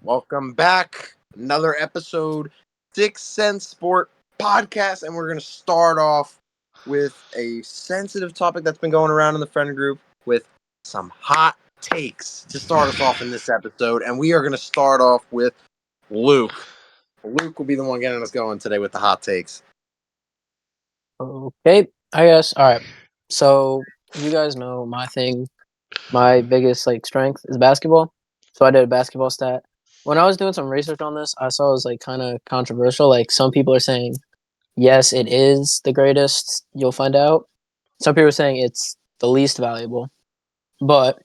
Welcome back. Another episode, 6 Cent Sport Podcast, and we're going to start off with a sensitive topic that's been going around in the friend group with some hot takes to start us off in this episode. And we are going to start off with Luke. Luke will be the one getting us going today with the hot takes. Okay, I guess. All right. So you guys know my thing. My biggest strength is basketball. So I did a basketball stat. When I was doing some research on this, I saw it was kind of controversial. Like some people are saying, yes, it is the greatest. You'll find out. Some people are saying it's the least valuable. But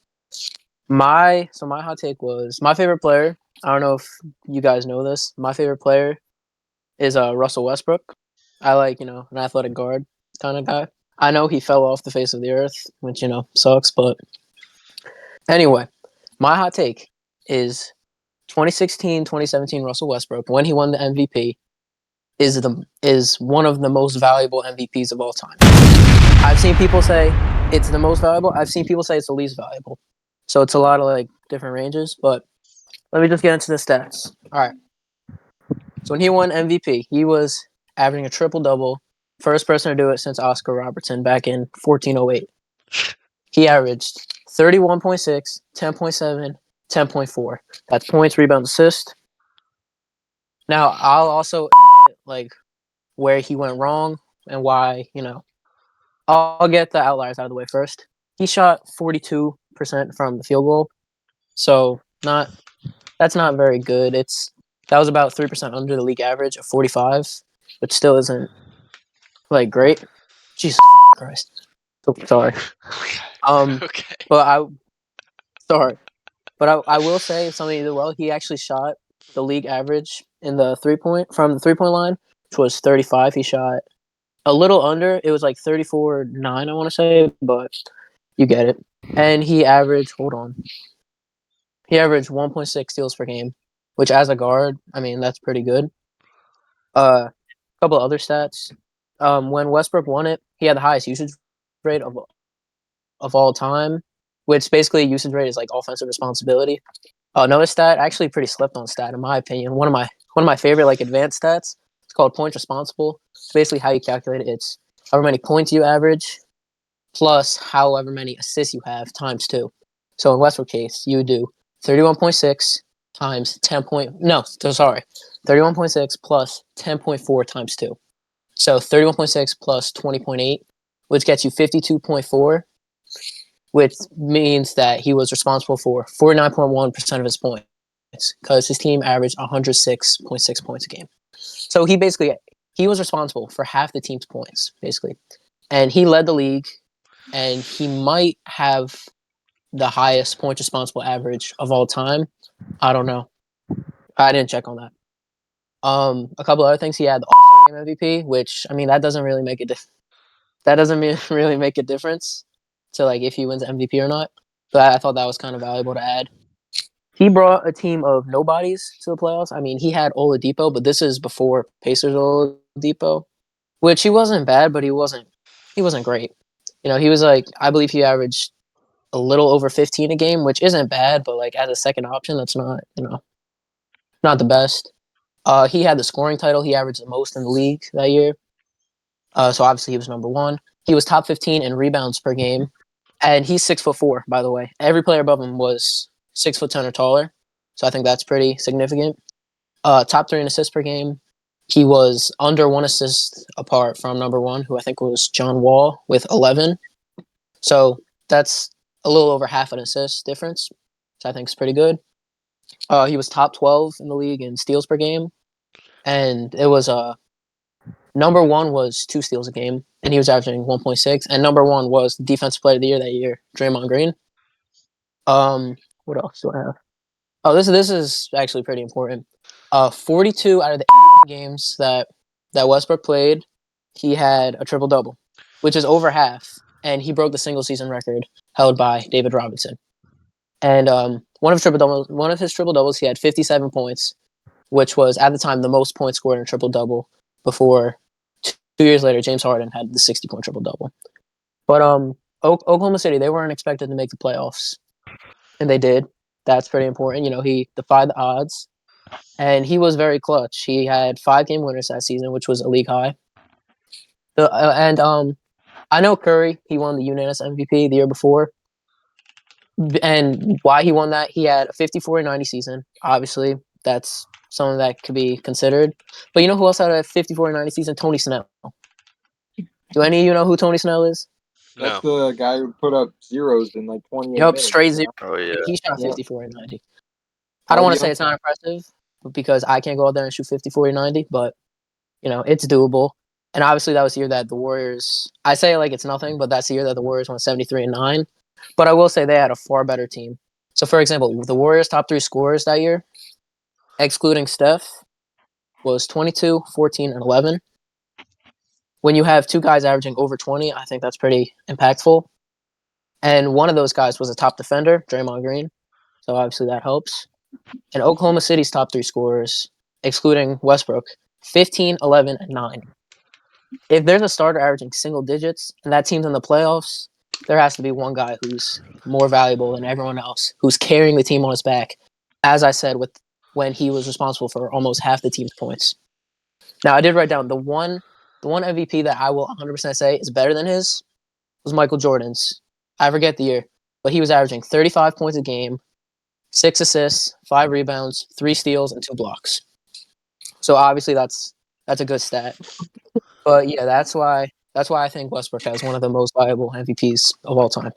my hot take was my favorite player. I don't know if you guys know this. My favorite player is Russell Westbrook. I like, an athletic guard kind of guy. I know he fell off the face of the earth, which, sucks. But anyway, my hot take is 2016, 2017 Russell Westbrook, when he won the MVP, is one of the most valuable MVPs of all time. I've seen people say it's the most valuable. I've seen people say it's the least valuable. So it's a lot of different ranges. But let me just get into the stats. All right. So when he won MVP, he was averaging a triple-double. First person to do it since Oscar Robertson back in 1408. He averaged 31.6, 10.7, 10.4. That's points, rebounds, assists. Now, I'll also admit, where he went wrong and why, I'll get the outliers out of the way first. He shot 42% from the field goal. So that's not very good. That was about 3% under the league average of 45, which still isn't great. Jesus Christ. Oh, sorry. Okay. But I will say something he did well. He actually shot the league average in the from the 3-point line, which was 35. He shot a little under. It was 34.9, I want to say, but you get it. And he averaged 1.6 steals per game, which as a guard, I mean, that's pretty good. A couple other stats. When Westbrook won it, he had the highest usage rate of all time, which basically usage rate is offensive responsibility. Another stat, actually pretty slept on stat in my opinion. One of my favorite advanced stats. It's called points responsible. It's basically how you calculate it. It's however many points you average plus however many assists you have times 2. So in Westbrook's case, you would do 31.6 times 31.6 plus 10.4 times 2. So 31.6 plus 20.8, which gets you 52.4, which means that he was responsible for 49.1% of his points because his team averaged 106.6 points a game. So he was responsible for half the team's points, basically. And he led the league, and he might have the highest point responsible average of all time. I don't know. I didn't check on that. A couple other things. He had the All-Star Game MVP, which, I mean, that doesn't really make a really make a difference to if he wins MVP or not. But I thought that was kind of valuable to add. He brought a team of nobodies to the playoffs. I mean, he had Oladipo, but this is before Pacers Oladipo, which he wasn't bad, but he wasn't great. He was I believe he averaged a little over 15 a game, which isn't bad, but as a second option, that's not the best. He had the scoring title. He averaged the most in the league that year. So obviously he was number 1. He was top 15 in rebounds per game, and he's 6'4", by the way. Every player above him was 6'10" or taller, so I think that's pretty significant. Top 3 in assists per game. He was under 1 assist apart from number 1, who I think was John Wall with 11. So that's a little over half an assist difference, which I think is pretty good. He was top 12 in the league in steals per game, and it was number 1 was 2 steals a game, and he was averaging 1.6. And number 1 was Defensive Player of the Year that year, Draymond Green. What else do I have? Oh, this is actually pretty important. 42 out of the games that Westbrook played, he had a triple double, which is over half, and he broke the single season record held by David Robinson. And one of his triple doubles, he had 57 points, which was at the time the most points scored in a triple double. Before 2 years later, James Harden had the 60-point triple double. But Oklahoma City, they weren't expected to make the playoffs, and they did. That's pretty important. You know, he defied the odds, and he was very clutch. He had 5 game winners that season, which was a league high. And I know Curry. He won the unanimous MVP the year before, and why he won that? He had a 54-90 season. Obviously, that's something that could be considered. But you know who else had a 54-90 season? Tony Snell. Do any of you know who Tony Snell is? That's No. the guy who put up zeros in like 28 Yep, minutes. straight zero. Oh yeah. He shot Yeah. 54-90. I don't want to say Cardio. it's not impressive because I can't go out there and shoot 50-40-90, but you know, it's doable. And obviously that was the year that the Warriors, I say like it's nothing, but that's the year that the Warriors won 73-9. But I will say they had a far better team. So for example, the Warriors' top 3 scorers that year, excluding Steph, was 22, 14, and 11. When you have 2 guys averaging over 20, I think that's pretty impactful. And one of those guys was a top defender, Draymond Green. So obviously that helps. And Oklahoma City's top 3 scorers, excluding Westbrook, 15, 11, and 9. If there's a starter averaging single digits and that team's in the playoffs, there has to be one guy who's more valuable than everyone else, who's carrying the team on his back, as I said, with when he was responsible for almost half the team's points. Now, I did write down the one MVP that I will 100% say is better than his was Michael Jordan's. I forget the year, but he was averaging 35 points a game, 6 assists, 5 rebounds, 3 steals, and 2 blocks. So obviously that's a good stat. But yeah, that's why I think Westbrook has one of the most valuable MVPs of all time.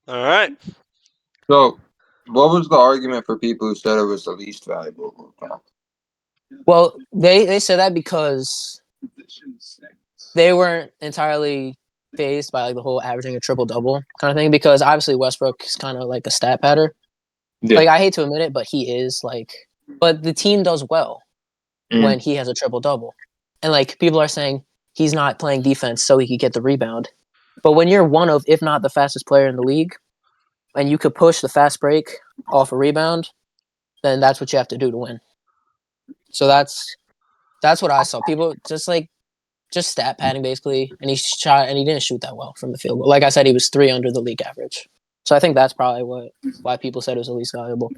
All right. So, what was the argument for people who said it was the least valuable? Well, they said that because they weren't entirely phased by like the whole averaging a triple double kind of thing. Because obviously Westbrook is kind of like a stat patter. Yeah. Like I hate to admit it, but he is like. But the team does well when he has a triple double, and like people are saying he's not playing defense so he could get the rebound. But when you're one of, if not the fastest player in the league, and you could push the fast break off a rebound, then that's what you have to do to win. So that's what I saw. People just stat padding basically, and he shot and he didn't shoot that well from the field goal. Like I said, he was 3 under the league average. So I think that's probably why people said it was the least valuable.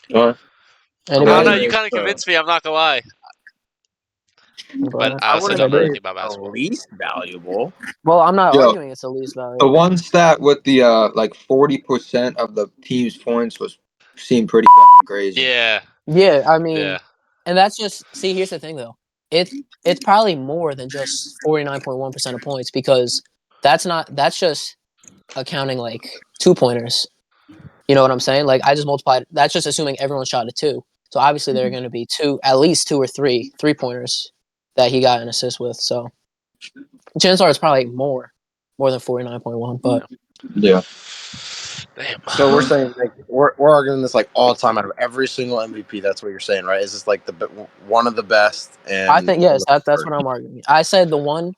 No, Anybody? you kind of convinced me. I'm not gonna lie. But I I also wouldn't don't know say anything it's about the basketball. least valuable. Well, I'm not Yo, arguing it's the least the valuable. one stat with the like 40% of the team's points seemed pretty fucking crazy. Yeah. Yeah, I mean, Yeah. and that's just here's the thing though. It's probably more than just 49.1% of points because that's just accounting like 2-pointers. You know what I'm saying? Like I just multiplied. That's just assuming everyone shot a 2. So obviously there are going to be at least 2 or 3 3-pointers that he got an assist with. So chances are it's probably more than 49.1. But Yeah. Damn. So we're saying like we're arguing this like all time out of every single MVP. That's what you're saying, right? Is this like one of the best? And I think yes, that's what I'm arguing. I said the ones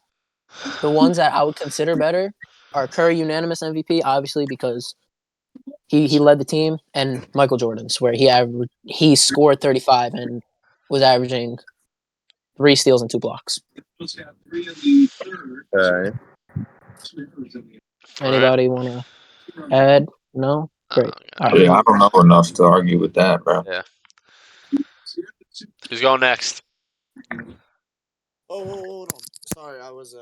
that I would consider better are Curry unanimous MVP, obviously because he led the team, and Michael Jordan's where he scored 35 and was averaging 3 steals and 2 blocks. Okay. Anybody want to add? No? Great. All right. Yeah, I don't know enough to argue with that, bro. Yeah. Who's going next? Oh, hold on. Sorry, I was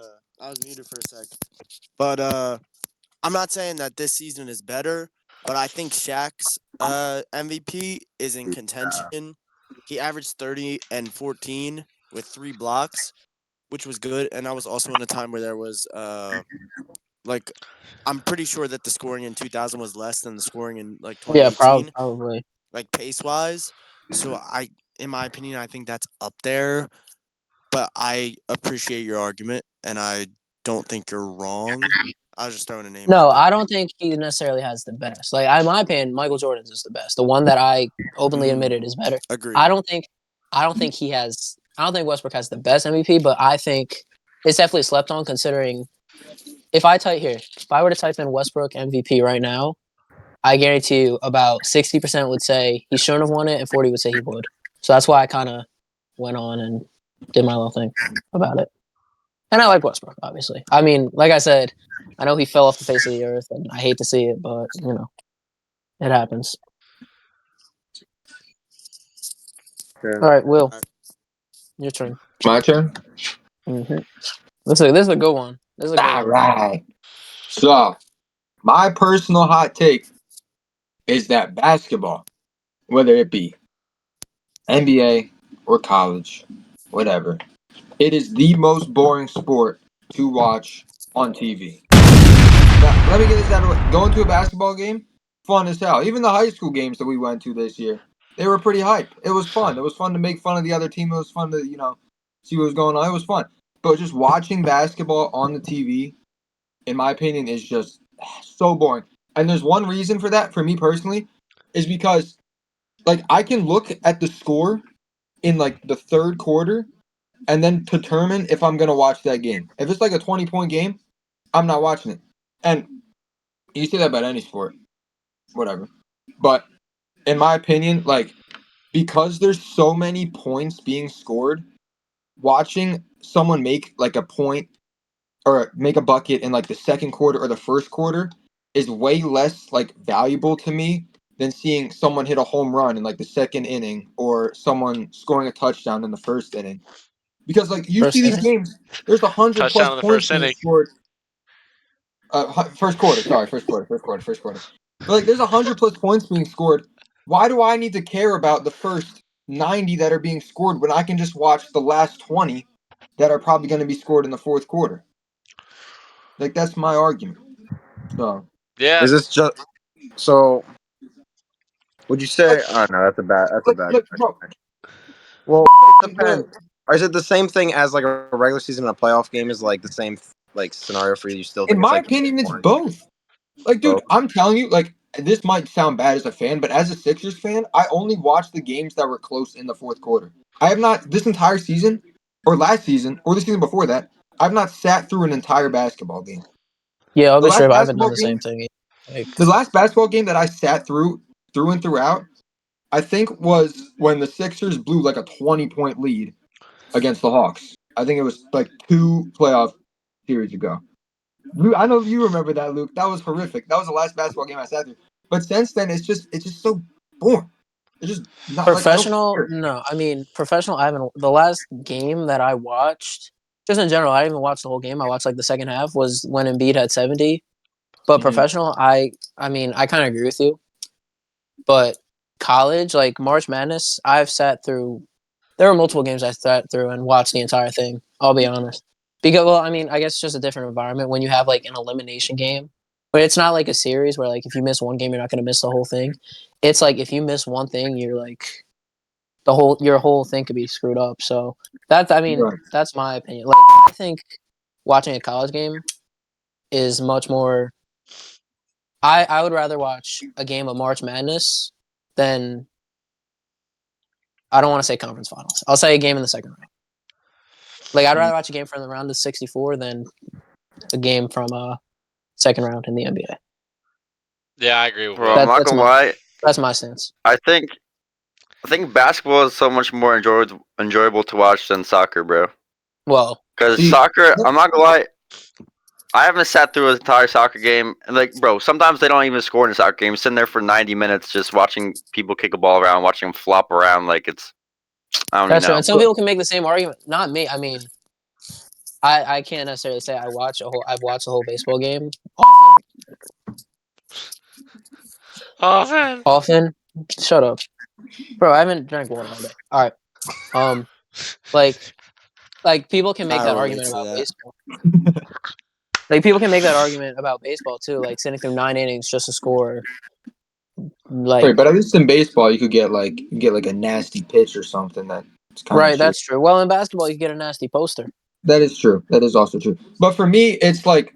muted for a sec. But I'm not saying that this season is better, but I think Shaq's MVP is in contention. He averaged 30 and 14 with 3 blocks, which was good, and that was also in a time where there was like I'm pretty sure that the scoring in 2000 was less than the scoring in like Yeah, 2018, probably. like pace-wise. So in my opinion, I think that's up there. But I appreciate your argument, and I don't think you're wrong. I was just throwing a name No, out there. I don't think he necessarily has the best. Like, in my opinion, Michael Jordan's is the best. The one that I openly admitted is better. Agreed. I don't think Westbrook has the best MVP, but I think it's definitely slept on considering if I were to type in Westbrook MVP right now, I guarantee you about 60% would say he shouldn't have won it and 40 would say he would. So that's why I kind of went on and did my little thing about it. And I like Westbrook, obviously. I mean, like I said, I know he fell off the face of the earth, and I hate to see it, but it happens. Yeah. All right, Will, your turn. My turn. Mm-hmm. This is a good one. This is a good All one. right. So, my personal hot take is that basketball, whether it be NBA or college, whatever, it is the most boring sport to watch on TV. Now, let me get this out of the way. Going to a basketball game, fun as hell. Even the high school games that we went to this year, they were pretty hype. It was fun. It was fun to make fun of the other team. It was fun to, see what was going on. It was fun. But just watching basketball on the TV, in my opinion, is just so boring. And there's one reason for that, for me personally, is because like I can look at the score in like the third quarter and then determine if I'm gonna watch that game. If it's like a 20-point game, I'm not watching it. And you say that about any sport, whatever. But in my opinion, like because there's so many points being scored, watching someone make like a point or make a bucket in like the second quarter or the first quarter is way less like valuable to me than seeing someone hit a home run in like the second inning or someone scoring a touchdown in the first inning. Because like you see First these inning. games, there's 100+ Touchdown in the points first being inning. scored. First quarter. Sorry, first quarter. But like, there's 100+ points being scored. Why do I need to care about the first 90 that are being scored when I can just watch the last 20 that are probably going to be scored in the fourth quarter? Like that's my argument. So Yeah. Is this just so? Would you say? Oh no, that's a bad. That's a bad. bro, Well, it the, depends. Or is it the same thing as like a regular season and a playoff game? Is like the same like scenario for you? You still in think it's my like opinion, it's boring? both. Like, dude, Both. I'm telling you, like this might sound bad as a fan, but as a Sixers fan, I only watched the games that were close in the fourth quarter. I have not this entire season, or last season, or the season before that. I've not sat through an entire basketball game. Yeah, I'll The be last straight. I haven't done basketball the same game, thing. Like, the last basketball game that I sat through and throughout, I think was when the Sixers blew like a 20-point lead against the Hawks. I think it was like 2 playoff series ago. I know you remember that, Luke. That was horrific. That was the last basketball game I sat through. But since then, it's just so boring. It's just not like I don't professional, care. no. I mean, professional. I haven't. The last game that I watched, just in general, I didn't even watch the whole game. I watched like the second half was when Embiid had 70. But Mhm. professional, I mean, I kind of agree with you. But college, like March Madness, I've sat through. There were multiple games I sat through and watched the entire thing. I'll be honest. Because, well, I mean, I guess it's just a different environment when you have like an elimination game, but it's not like a series where like if you miss one game, you're not going to miss the whole thing. It's like if you miss one thing, you're like your whole thing could be screwed up. So that's, I mean, Right. that's my opinion. Like I think watching a college game is much more. I would rather watch a game of March Madness than I don't want to say conference finals. I'll say a game in the second round. Like I'd rather watch a game from the round of 64 than a game from second round in the NBA. Yeah, I agree with Bro, Will. I'm not That's gonna my lie. that's my stance. I think basketball is so much more enjoyable to watch than soccer, bro. Well, Because See, soccer, I'm not gonna lie. I haven't sat through an entire soccer game, and like, bro, sometimes they don't even score in a soccer game. Sitting there for 90 minutes just watching people kick a ball around, watching them flop around, like it's I don't even that's true. know. And some people can make the same argument. Not me. I mean, I can't necessarily say I've watched a whole baseball game Oh man. often. Shut up, bro. I haven't drank water all day. All right. Um, like people can make I that relate argument to about that. baseball. Like people can make that argument about baseball too. Like sitting through 9 innings just to score. right, Like but at least in baseball, you get like a nasty pitch or something that's kind of right, shit. that's true. Well, in basketball, you get a nasty poster. That is true. That is also true. But for me, it's like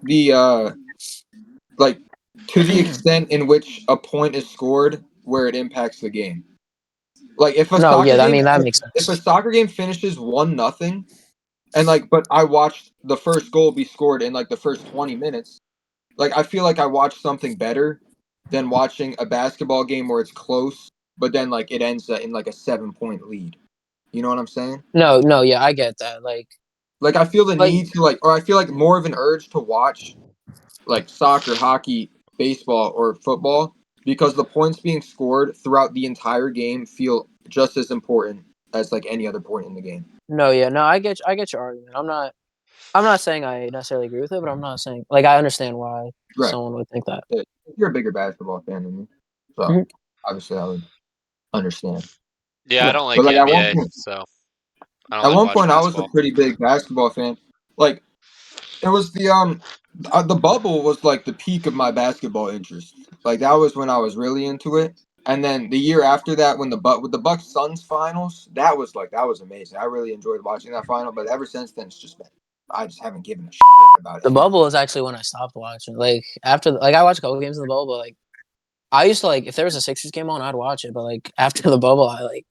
like to the extent in which a point is scored where it impacts the game. Like if a No, soccer yeah, I game mean that if, makes if a sense. soccer game finishes 1-0 and like but I watched the first goal be scored in like the first 20 minutes, like I feel like I watched something better than watching a basketball game where it's close but then like it ends in like a 7-point lead. You know what I'm saying? No, yeah, I get that. Like Like I feel the Like- need to or I feel like more of an urge to watch like soccer, hockey, baseball, or football because the points being scored throughout the entire game feel just as important as like any other point in the game. No, I get your argument. I'm not saying I necessarily agree with it, but I'm not saying like I understand why Right. someone would think that. You're a bigger basketball fan than me, so Mhm. obviously I would understand. Yeah, I don't like But like at one NBA, point, so I don't like watching I was a basketball. pretty big basketball fan. Like it was the bubble was like the peak of my basketball interest. Like that was when I was really into it. And then the year after that, when with the Bucks Suns finals, that was amazing. I really enjoyed watching that final. But ever since then, it's just been I just haven't given a shit about it. The bubble is actually when I stopped watching. Like after, I watched a couple games in the bubble, but like I used to like if there was a Sixers game on, I'd watch it. But like after the bubble, I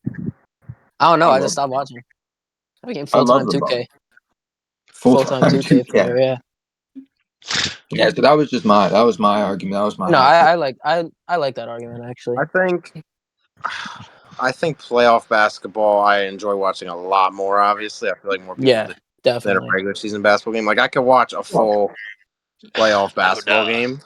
don't know. I just stopped watching. I became I full love time the 2K. bubble. Full-time 2K 2K. player. Yeah. Yeah, so that was my argument. That was my No, I like that argument actually. I think playoff basketball I enjoy watching a lot more. Obviously, I feel like more people Yeah, do than a definitely. regular season basketball game. Like I could watch a full playoff basketball duh. game.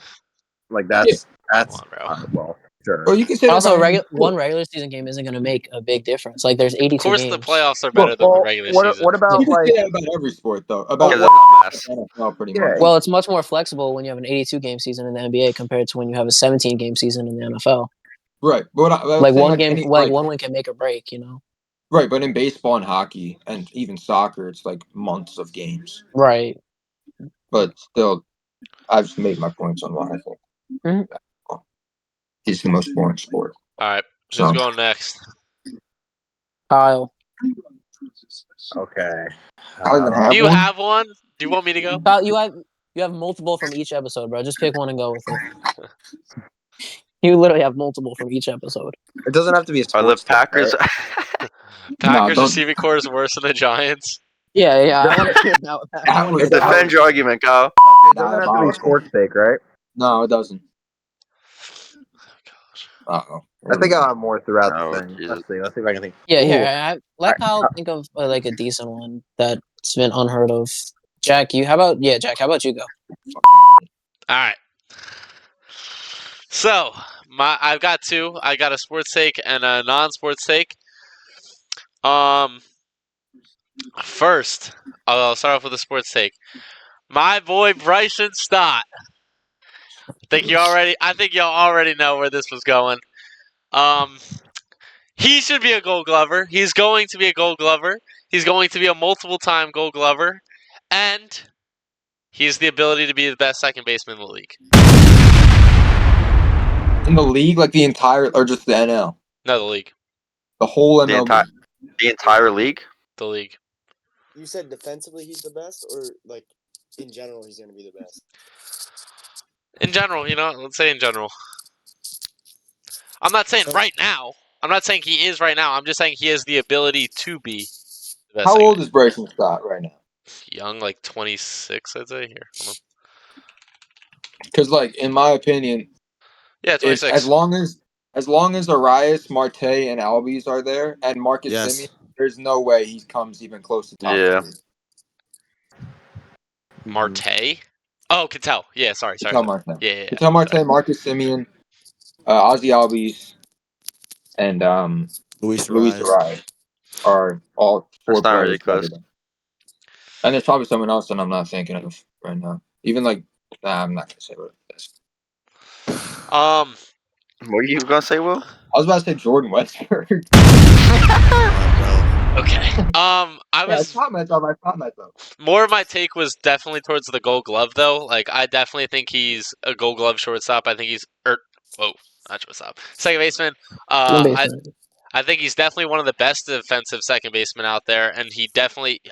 Like that's Come on, bro. well, sure. Well, you can say Also, that about one regular season game isn't going to make a big difference. Like there's 82 Of course, games. the playoffs are better than the regular season. What about you can like say that about every sport though. About Because of dumbass. NFL pretty Yeah. much. Well, it's much more flexible when you have an 82 game season in the NBA compared to when you have a 17 game season in the NFL. Right. But I was Like saying, one game, like one win can make or break. You know. right, but in baseball and hockey and even soccer, it's like months of games. Right. But still, I've just made my points on why I think basketball is the most boring sport. All right, who's So- going next? Kyle. okay. I don't even have Do you one. have one? Do you want me to go? Kyle, you have multiple from each episode, bro. Just pick one and go with it. You literally have multiple from each episode. It doesn't have to be a Are the sports. thing, Packers? right? Packers don't- receiving core is worse than the Giants. Yeah. I want to hear that. I wanna hear that. Defend your argument, Kyle. It doesn't have to be sports take, right? No, it doesn't. Uh-oh. I think I'll have more throughout Oh, the thing. Jesus. Let's see if I can think. Yeah, Ooh. here. Let Kyle think of like a decent one that's been unheard of. Jack, Jack, how about you go? All right. So I've got two. I got a sports take and a non-sports take. First, I'll start off with a sports take. My boy Bryson Stott. I think y'all already know where this was going. He should be a Gold Glover. He's going to be a Gold Glover. He's going to be a multiple-time Gold Glover, and he has the ability to be the best second baseman in the league. In the league, like the entire, or just the NL? No, the league. The whole The MLB. entire league? The league. You said defensively he's the best, or like in general he's going to be the best? In general, let's say in general. I'm not saying right now. I'm not saying he is right now. I'm just saying he has the ability to be the best. How old is Bryson Stott right now? Young, like 26, I'd say. Here, hold on. Because, like, in my opinion, Yeah, 26. as long as Arias, Marte, and Albies are there, and Marcus Yes. Semien, there's no way he comes even close to top Yeah. 3. Marte? Oh, Cattell. Yeah, sorry. Ketel Marte. Yeah. Ketel Marte, Marcus Semien, Ozzy Albies, and Luis Luis Arias are all 4 That's not players ridiculous. better than. And there's probably someone else that I'm not thinking of right now. Even like, I'm not gonna say what it is. What are you gonna say, Will? I was about to say Jordan Westburg. Okay. I caught myself. More of my take was definitely towards the Gold Glove, though. Like, I definitely think he's a Gold Glove shortstop. I think he's not shortstop, second baseman. I think he's definitely one of the best defensive second basemen out there, and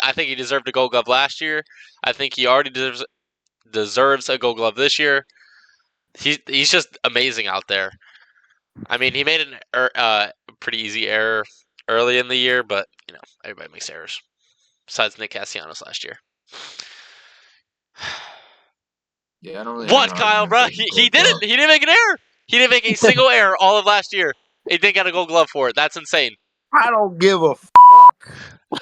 I think he deserved a Gold Glove last year. I think he already deserves a Gold Glove this year. He's just amazing out there. I mean, he made a pretty easy error early in the year, but everybody makes errors. Besides Nick Castellanos last year. Yeah, I don't really What, Kyle, bro? He didn't make an error. He didn't make a single error all of last year. He didn't get a Gold Glove for it. That's insane. I don't give a fuck.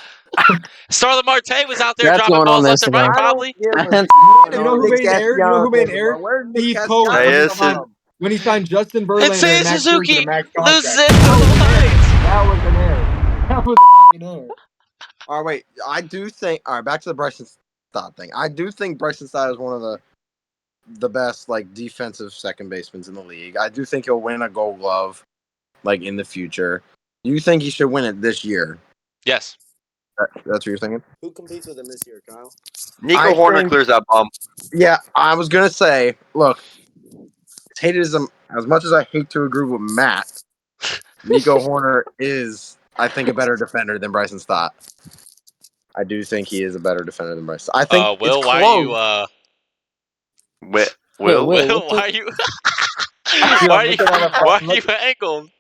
Starlin Marte was out there That's dropping going on balls left and right, Instagram. probably. give a That's You know who Nick made air? You know who Castellanos made anymore. air? Where's Nick Steve Cohen Castellanos Yes, come from? when he signed Justin And Verlander Say and Max Scherzer to Suzuki max loses contract. it That to was the an air. Lions. That was an air. That was a fucking air. All right, wait. I do think. All right, back to the Bryson Stott thing. I do think Bryson Stott is one of the best like defensive second basemen in the league. I do think he'll win a Gold Glove like in the future. You think he should win it this year? Yes. That's what you're thinking? Who competes with him this year, Kyle? Nico I Horner think- clears that bump. Yeah, I was gonna say, look, as much as I hate to agree with Matt, Nico Horner is, I think, a better defender than Bryson Stott. I do think he is a better defender than Bryson. I think Will, it's why close. are you? Will, Will, Will, why are you? why are you angled?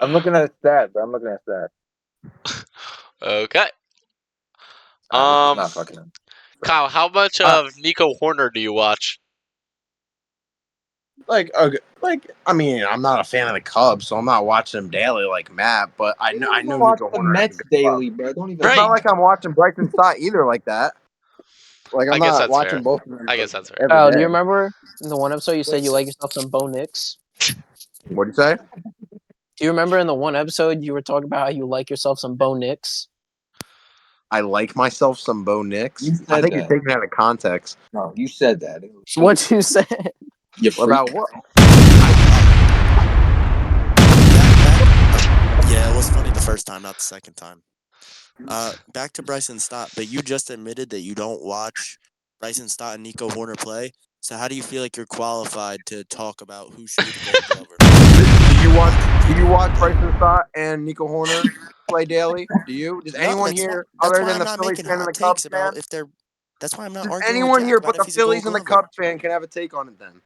I'm looking at stats. I'm looking at stats. Okay. Not fucking. Kyle, how much of Nico Horner do you watch? I mean, I'm not a fan of the Cubs, so I'm not watching them daily like Matt. But I know watch Nico the Horner. Mets daily, bro. Don't even. It's Right. not like I'm watching Bryson Stott either like that. Like I'm I guess not that's watching fair. both of them. I guess that's fair. every Oh, do day. you remember in the one episode you said you like yourself some Bo Nix? What do you say? Do you remember in the one episode you were talking about how you like yourself some Bo Nix? I like myself some Bo Nix. You said I think that. you're taking it out of context. No, you said that. What you said? You What about what? Yeah, it was funny the first time, not the second time. Back to Bryson Stott, but you just admitted that you don't watch Bryson Stott and Nico Horner play. So how do you feel like you're qualified to talk about who should be the Gold Glover? Do you watch Bryson Stott and Nico Horner play daily? Do you? Does anyone here, other than the Phillies fan and the Cubs fan, if they're. That's why I'm not does arguing anyone with here Jack but about the if he's a Gold Phillies and the Glover. Cubs fan can have a take on it then?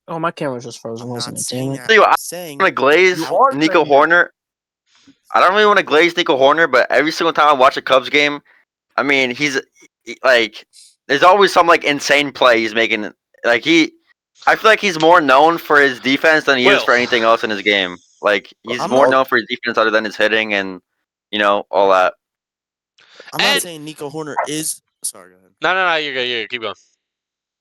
Oh, my camera's just frozen, I'm wasn't not it? Damn saying it. that. Tell you what, I'm saying I'm gonna glaze You are Nico saying that. Horner. I don't really want to glaze Nico Horner, but every single time I watch a Cubs game, I mean, he's like, there's always some like insane play he's making. Like I feel like he's more known for his defense than he is for anything else in his game. Like he's I'm more not- known for his defense other than his hitting and all that. I'm not And- saying Nico Horner is. Sorry, go ahead. No, you're good. You're good. Keep going.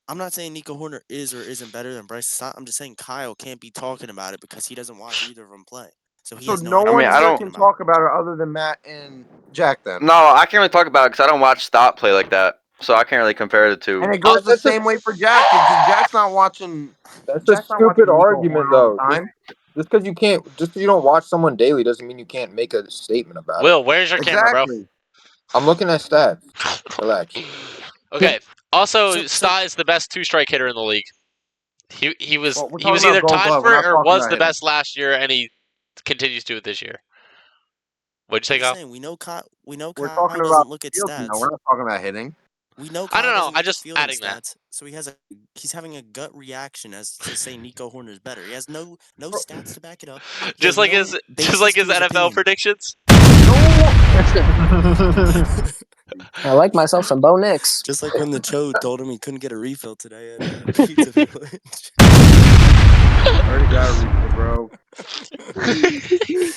I'm not saying Nico Horner is or isn't better than Bryson Stott. I'm just saying Kyle can't be talking about it because he doesn't watch either of them play. So he So has no no idea one what I he's here don't- can talking about. talk about it other than Matt and Jack then. No, I can't really talk about it because I don't watch Stott play like that, so I can't really compare the two. And it goes the same way for Jack. Because Jack's not watching. That's Jack's a not watching stupid Nico argument, Horner all the though. time. Just because you don't watch someone daily doesn't mean you can't make a statement about it. Will, where's your camera, bro? Exactly. I'm looking at stats. Relax. Okay. Also, So- Stott is the best two-strike hitter in the league. He was Well, we're he was talking either about Gold tied Glove. for We're it not or talking was about the hitting. best last year, and he continues to do it this year. What'd you I'm say, Kyle? saying we know Kyle We're Kyle talking doesn't about look at field now. stats. We're not talking about hitting. We know I Kyle don't know, doesn't I look at just fielding adding that. stats, so he's having a gut reaction as to say Nico Horner's better. He has no stats to back it up. He Just has like no his basis just like to his his NFL opinion. predictions. I like myself some Bo Nix. Just like when the Chode told him he couldn't get a refill today at Pizza Village. Already got a refill, bro.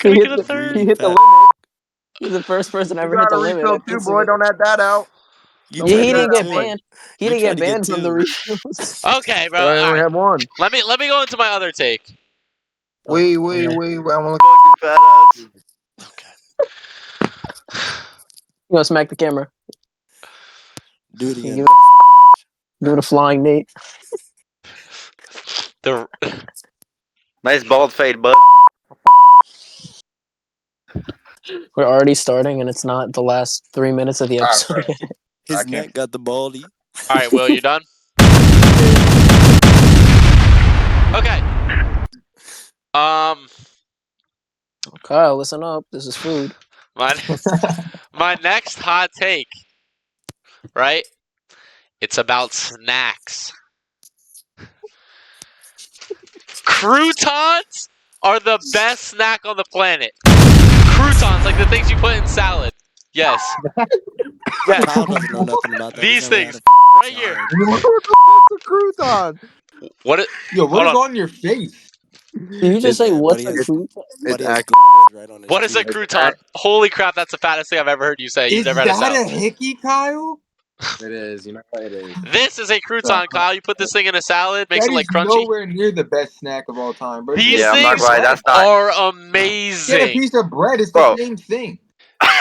Couldn't get a third. He hit the Pat, limit. He's the first person You ever hit got the a limit. refill at too, Pizza boy. Village. Don't add that out. you Yeah, tried he to didn't get get two. banned. He You didn't tried get to get banned from the two. refills. Okay, bro. I All only right. have one. Let me go into my other take. Wait. Okay. I want Fat ass. Okay. You gonna smack the camera? Do it again. Give bitch. Give it a flying Nate. The Nice bald fade, bud. We're already starting, and it's not the last 3 minutes of the episode. His neck got the baldy. All right, Will, you done? Okay. Kyle, listen up. This is food. My next hot take, right? It's about snacks. Croutons are the best snack on the planet. Croutons, like the things you put in salad. Yes. Yes. Kyle doesn't know nothing about that. These He's never had things, a right here. What the fuck's a crouton? What? Yo, what Hold is on. on your face? Did you just say what's a crouton? But he has actually glazes right on his What is a cheek. crouton? Holy crap, that's the fattest thing I've ever heard you say. You've Is never had a that salad. a hickey, Kyle? It is. You know what it is. This is a crouton, Kyle. You put this thing in a salad, makes That it like is crunchy. nowhere near the best snack of all time, bro. These Yeah, I'm not things right. That's not. are Get a amazing. piece of bread. It's the Bro. same thing.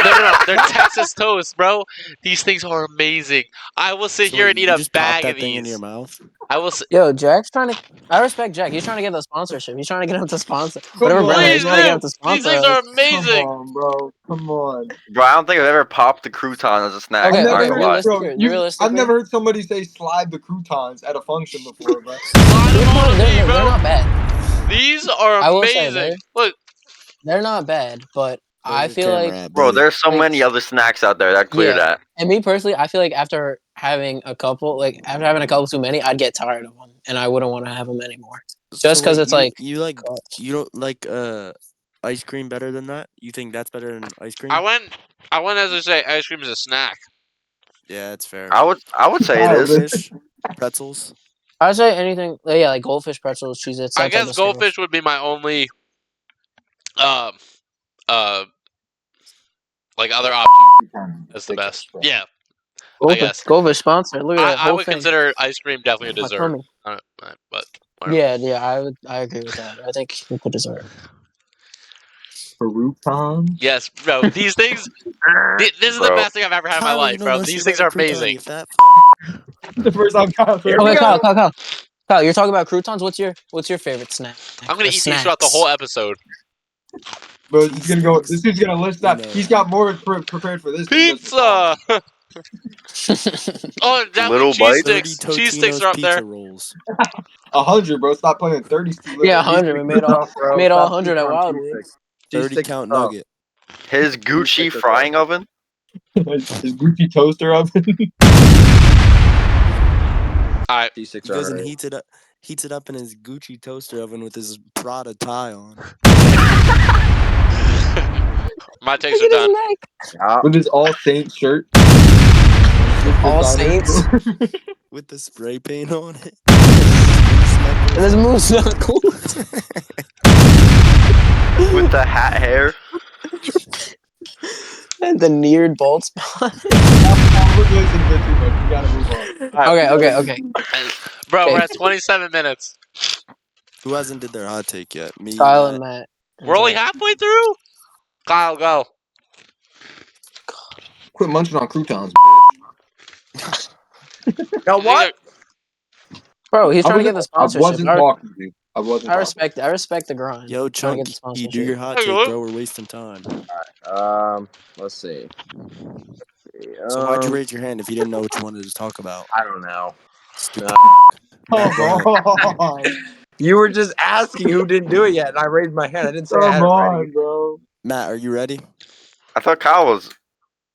No. They're Texas toast, bro. These things are amazing. I will sit So here wait, and eat you a just pop bag that of thing in your these. mouth. I will. Sit, Yo, Jack's trying to. I respect Jack. He's trying to get the sponsorship. He's trying to get him to sponsor. Come Whatever brand on, it is, please he's trying to get him do. to sponsor These things us. are Come amazing. on, bro. Come on. Bro, I don't think I've ever popped the crouton as a snack. Okay, I'm not okay, gonna lie. I've never heard somebody say slide the croutons at a function before, bro. Slide them on to me, They're bro. not bad. These are I will say amazing. Look, they're not bad, but I Where's your feel camera like at, Bro, buddy? there's so like, many other snacks out there that clear yeah. that. And me personally, I feel like after having a couple too many, I'd get tired of them, and I wouldn't want to have them anymore. Just because it's like you don't like ice cream better than that? You think that's better than ice cream? I went as I say, ice cream is a snack. Yeah, it's fair. I would say it is. Goldfish, pretzels. I'd say anything. Yeah, like goldfish, pretzels, Cheez-Its. I That type guess of stuff. goldfish would be my only, um, like other option as the best. Yeah, I guess. Goldfish sponsor. Look at that I whole would thing. consider ice cream definitely a My dessert. tummy. But whatever. Yeah, I agree with that. I think we put dessert. Croutons? Yes, bro. These things. This is the Bro. best thing I've ever had in my Kyle, life, you know bro. no shit These about things a are crouton, amazing. you fat The first time Kyle Here we Okay, go. Kyle, you're talking about croutons. What's your favorite snack? I'm gonna Or eat these throughout the snacks? whole episode. Bro, he's gonna go. This dude's gonna list that. You know He's that. got more prepared for this than he does for Pizza. Oh, definitely Little cheese bites. 30 sticks. Cheese sticks Totino's are up pizza there. rolls. 100, bro. Stop playing 30's too little. Yeah, 100. We made all Tough, bro. made all Stop 100 sleeping at on Wildwood. cheese sticks. Cheese 30 sticks count are tough. nugget. His Gucci frying oven. His Gucci toaster oven. All right. Cheese sticks He are goes and alright. heats it up in his Gucci toaster oven with his Prada tie on. My takes are done. Yeah. With his All Saints shirt. All Designer. Saints. With the spray paint on it. And there's moose knuckles. With the hat hair. And the neared bald spot. We're glazing a bit too much. We gotta move on. All right. Okay. Bro, we're Okay. at 27 minutes. Who hasn't did their hot take yet? Me, Kyle Matt. and Matt. We're only halfway through. Kyle, go. Quit munching on croutons, bitch. Now what? Bro, he's trying to get the I sponsorship. wasn't talking to you. I wasn't I talking. respect the grind. Yo, Trying to get the Chunk, you do your sponsorship. hot Hey, take, go. bro. We're wasting time. Let's see. So why'd you raise your hand if you didn't know what you wanted to talk about? I don't know. Stupid. Come Matt, go ahead. on. You were just asking who didn't do it yet, and I raised my hand. I didn't say I had Come it on, ready. bro. Matt, are you ready? I thought Kyle was.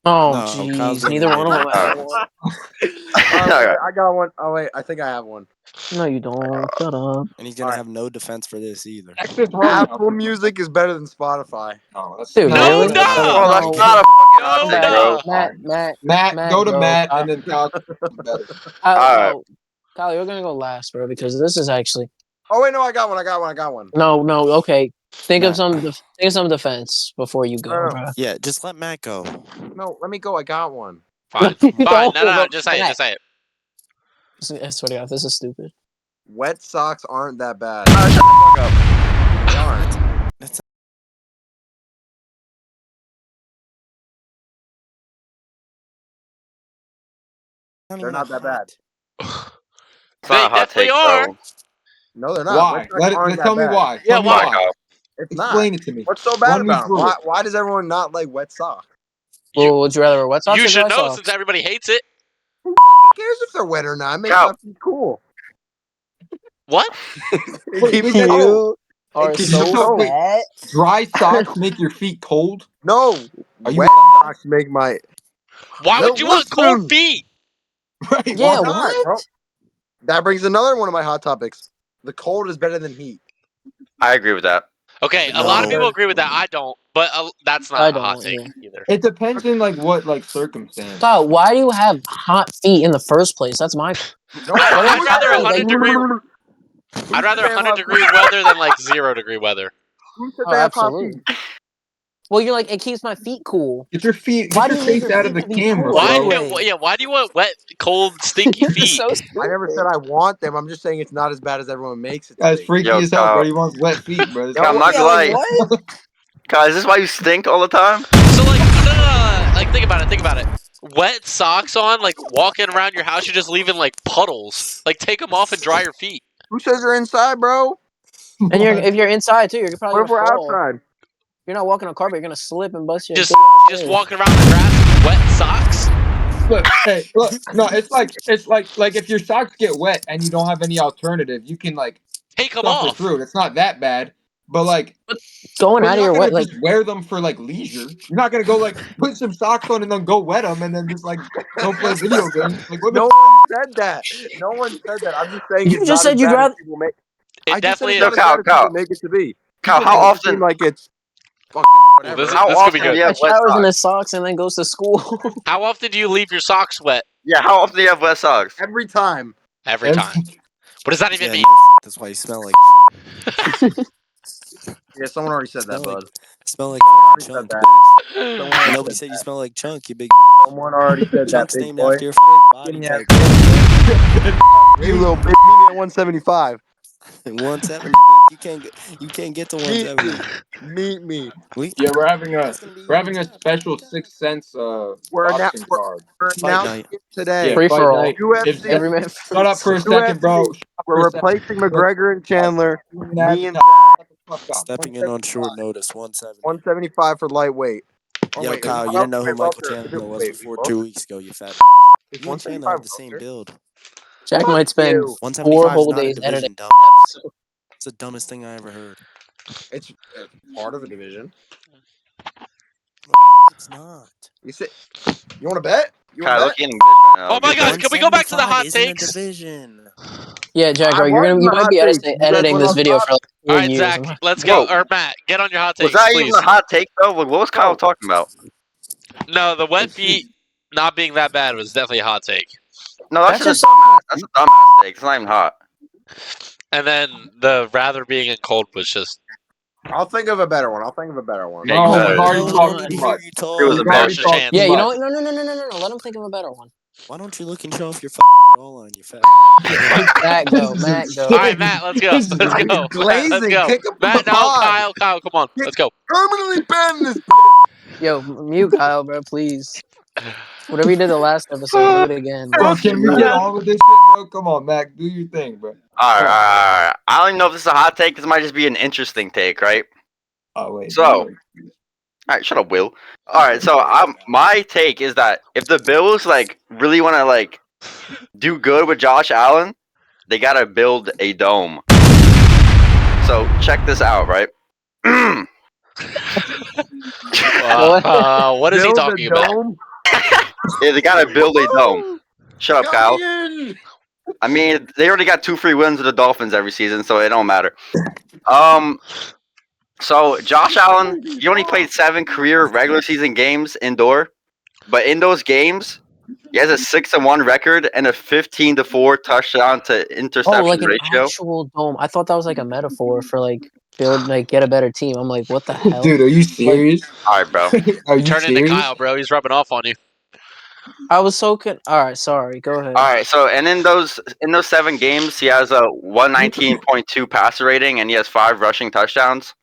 Oh, No, Kyle's jeez. not Neither even one of them ready. have one. I got one. Oh wait, I think I have one. No, you don't. Shut up. And he's gonna Alright. have no defense for this either. Texas Roadhouse. Apple Music is better than Spotify. Oh, that's Dude, No, really? duh! Oh, that's No. not a fucking hot No, take, duh! bro. Matt, go to bro. Matt, and then Kyle. Better. Alright. Kyle, you're gonna go last, bro, because this is actually Oh wait, no, I got one. no. Okay, think of Matt. some defense before you go, No. bro. Yeah, just let Matt go. No, let me go. I got one. Fine. No, Fine. No. bro. Just say it. Just say it. I swear to God, this is stupid. Wet socks aren't that bad. Shut the fuck up. They aren't. That's They're not that bad. It's not a hot definitely take, are. bro. No, they're not. Why? Wet socks aren't that Tell me bad. why. Yeah, Tell me why? Kyle. It's Explain not. it to me. What's so bad Run me about it? through Why does everyone not like wet socks? Well, would you rather wear wet socks You or should dry know socks? since everybody hates it. Who cares if they're wet or not? It makes Cow. my feet cool. What? It keeps it cold. You are keeps so it cold. fat. Dry socks make your feet cold? No, Are you wet socks make my. Why would you want cold Listen. feet? right? Yeah, Why not, what? bro? That brings another one of my hot topics. The cold is better than heat. I agree with that. Okay, a No. lot of people agree with that. I don't, but that's not I a hot don't, take yeah. either. It depends in what circumstance. Kyle, why do you have hot feet in the first place? That's my. No, I'd rather Like, 100 degree. I'd rather They have 100-degree weather than like 0-degree weather. Who said Oh, they have hot absolutely. feet? Well, you're like, it keeps my feet cool. Get your feet. Why Get do your you need face your out of feet the to be camera, cool Why? bro. anyway? Why do you want wet, cold, stinky You're feet? so I never said stupid. I want them. I'm just saying it's not as bad as everyone makes it to That's be. freaky Yo, as hell, bro. Kyle. He wants wet feet, bro. Kyle, I'm not Yeah, gonna like, lie. what? Kyle, is this why you stink all the time? So like, no. Like, think about it. Wet socks on, like walking around your house, you're just leaving like puddles. Like, take them off and dry your feet. Who says you're inside, bro? And if you're inside too, you're probably What if gonna we're fall. outside? You're not walking on carpet. You're gonna slip and bust your Just big ass just head. walking around the grass with wet socks. Look, hey, look. No, it's like if your socks get wet and you don't have any alternative, you can like Take them suffer off. through it. It's not that bad, but like, Going but out you're of your not way, gonna like just wear them for like leisure. You're not gonna go like put some socks on and then go wet them and then just like go play video games. Like what the? No one said that. No one said that. I'm just saying you it's just not as said you'd bad as rather. people make. It I just said definitely it's Yo, not is. as bad as Kyle, people make it to be. Kyle, People how make it seem often? like it's fucking Well, whatever. How this could be often do good. you have wet Showers in socks? his socks and then goes to school. How often do you leave your socks wet? Yeah, how often do you have wet socks? Every time. Every time. What does that even Yeah, mean? no shit. That's why you smell like shit. Yeah, someone already said that, Smell like bud. smell like Someone already chunk, said bitch. that. Someone And already nobody said said you that. smell like chunk, you big bitch. Someone already said that, Chunk's big named boy. after your fucking body Skinny type. You little bitch. Meet me at 175. 170, bitch. You can't get to Meet 170. me. Meet me. Yeah, we're having That's gonna be you and Jeff. special Sixth Sense We're, boxing card. we're Fight announcing night. it today. Yeah, Free fight for all. night. If UFC. Every man for shut up for a himself. second, bro. Shut up for We're a second. replacing McGregor and Chandler. Me and Shut the fuck up. Stepping in on short notice, 170. 175 for lightweight. Oh, Yo, wait, Kyle, you well, didn't know who wait, Michael welter. Chandler was Wait, before welter? 2 weeks ago, you fat bitch. Is You and Chandler 175 have the same welter? build. Jack Fuck might spend you. 175 4 is whole not a days editing. division, dumb. It's the dumbest thing I ever heard. It's part of a division. It's not. You say, you want to bet? You want Kyle, to look bet? at him, bitch, right now. Oh my Good God! bet. Can we go back to the 175 hot isn't a takes? division. Yeah, Jack, I bro, was in you the might hot be takes. You guys editing went this on video top. for like All 4 right, years. Zach, let's go. Whoa. Or Matt, get on your hot Was takes, that please. even a hot take though? What was Kyle talking about? No, the wet feet not being that bad was definitely a hot take. No, that's That's just a just dumbass. That's a dumbass take. It's not even hot. And then the rather being in cold was just I'll think of a better one. Yeah, No, you we've better. already Oh, talked God. too Hear much. you It was talk. a We've already Master talked Chandler. too Yeah, you know much. what? No. Let him think of a better one. Why don't you look and show off your fucking jawline, you fat Matt, go. Matt, go. All right, Matt, let's go. This is Let's He's go. Matt, let's glazing. go. Kick him from Matt, the no, pod. Kyle, come on. Let's go. Permanently ban this. Yo, mute Kyle, bro, please. Whatever you did the last episode, do it again, bro. Bro, can we get on with this shit, bro? Come on, Mac. Do your thing, bro. Alright. I don't even know if this is a hot take. This might just be an interesting take, right? Oh, wait. So, alright, shut up, Will. Alright, so my take is that if the Bills like really want to like do good with Josh Allen, they gotta build a dome. So check this out, right? What is he Build a talking about? dome. Yeah, they gotta build a dome. Shut up, Kyle. Coming in. I mean, they already got 2 free wins with the Dolphins every season, so it don't matter. So Josh Allen, he only played 7 career regular season games indoor, but in those games, he has a 6-1 record and a 15-4 touchdown to Oh, interception like an ratio. actual dome. I thought that was like a metaphor for like get a better team. I'm like, what the hell? Dude, are you serious? All right, bro. Are you Turn into serious? Kyle, bro. He's rubbing off on you. I was so all right, sorry. Go ahead. All right, so and in those 7 games, he has a 119.2 passer rating and he has 5 rushing touchdowns.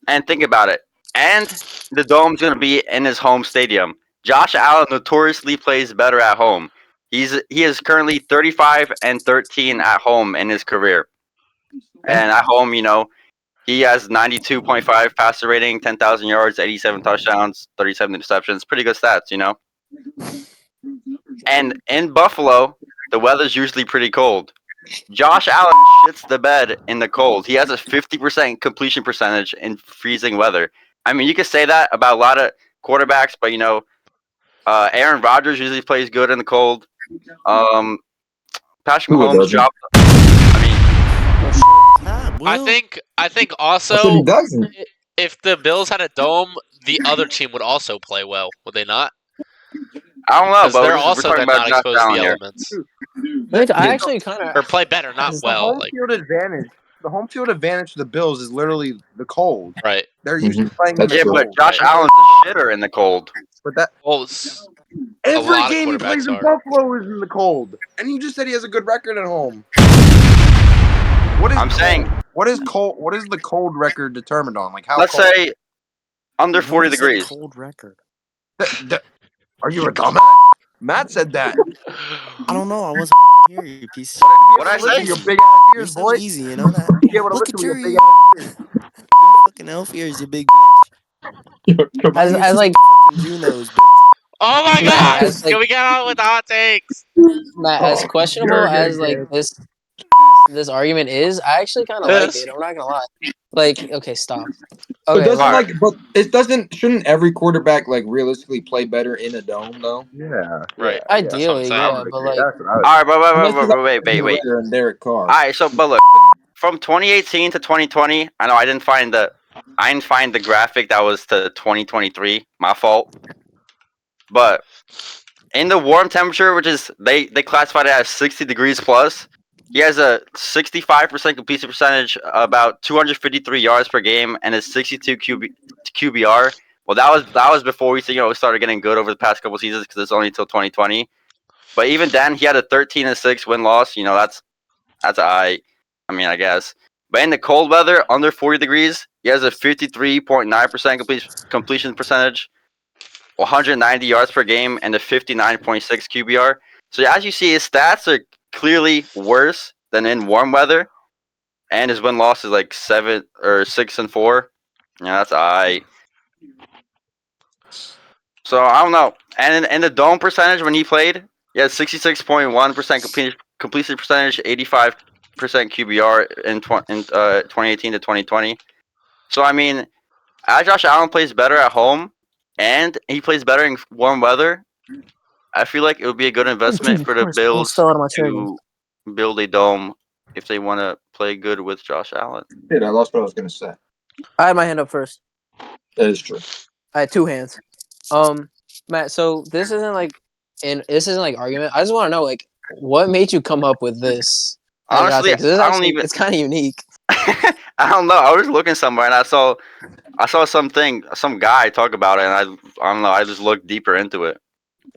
And think about it. And the dome's going to be in his home stadium. Josh Allen notoriously plays better at home. He is currently 35-13 at home in his career. And at home, you know, he has 92.5 passer rating, 10,000 yards, 87 touchdowns, 37 interceptions. Pretty good stats, you know. And in Buffalo, the weather's usually pretty cold. Josh Allen shits the bed in the cold. He has a 50% completion percentage in freezing weather. I mean, you could say that about a lot of quarterbacks, but you know, Aaron Rodgers usually plays good in the cold. Patrick Who Mahomes doesn't? dropped. I mean, I think I said also he doesn't. if the Bills had a dome, the other team would also play well, would they not? I don't know, Because but they're we're also talking then about not Josh exposed to the Allen here. elements. I actually kind Or of play better, not The well. home Like field advantage. The home field advantage to the Bills is literally the cold. right. They're used to Mhm. playing in That's the Yeah, true. but cold. Josh Right. Allen's a shitter in the cold. But that Well, a every lot of game he plays quarterbacks in are. Buffalo is in the cold, and you just said he has a good record at home. What is I'm saying, what is cold? What is the cold record determined on? Like how let's cold? say under 40 Nobody said degrees. cold record. Are you a dumbass? Matt said that. I don't know. I wasn't here, you piece of shit. What'd I Look say? at your Easy. big ass You're ears, so boy. easy, you know that. Be able to Look listen at with your your big ears. ass ears. Your fucking elf ears, you big bitch. Come as on. as like Fucking Junos, bitch. Oh my Matt, god! as like Can we get on with the hot takes? Matt, as Oh, questionable you're as gay. like this argument is, I actually kind of like Yes. it. I'm not gonna lie. Like, okay, stop. But Okay, doesn't like, but it doesn't. Shouldn't every quarterback like realistically play better in a dome though? Yeah, Right. yeah. That's what I'm ideally, saying. yeah, but like, That's what I was. All right, Unless you got wait. Raider and Derek Carr. All right, so but look, from 2018 to 2020, I know I didn't find the graphic that was to 2023. My fault. But in the warm temperature, which is they classified it as 60 degrees plus, he has a 65% completion percentage, about 253 yards per game, and a 62 QBR. Well, that was before we started getting good over the past couple seasons because it's only until 2020. But even then, he had a 13-6 win loss. That's I mean, I guess. But in the cold weather, under 40 degrees, he has a 53.9% completion percentage, 190 yards per game, and a 59.6 QBR. So as you see, his stats are clearly worse than in warm weather, and his win loss is like 6-4. Yeah, that's I. So I don't know. And in the dome percentage when he played, he had 66.1% completion percentage, 85% QBR in 2018 to 2020. So I mean, as Josh Allen plays better at home, and he plays better in warm weather, I feel like it would be a good investment for the almost Bills fell out of my chair again. to build a dome if they want to play good with Josh Allen. Shit, I lost what I was gonna say. I had my hand up first. That is true. I had two hands. Matt, so this isn't like argument. I just want to know, like, what made you come up with this? Honestly, Because this I don't actually even. it's kind of unique. I don't know. I was looking somewhere and I saw some guy talk about it, and I don't know. I just looked deeper into it.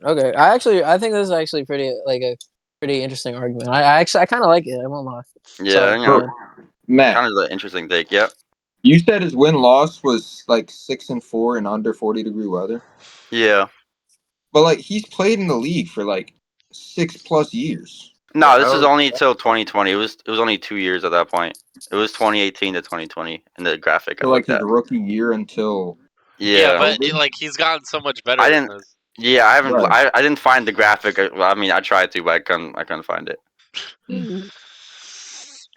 Okay, I think this is actually pretty like a pretty interesting argument. I kind of like it. I won't lie. Yeah, Sorry, you go know, ahead. Matt, kind of an interesting take. Yep. you said his win loss was like 6-4 in under 40-degree weather, Yeah. but like he's played in the league for like 6+ years. No, this is only till 2020. It was only 2 years at that point. It was 2018 to 2020 in the graphic I So like looked his at. rookie year until Yeah, Yeah. but like he's gotten so much better. I didn't. Yeah, I haven't. Right. I didn't find the graphic. I mean, I tried to, but I couldn't find it. And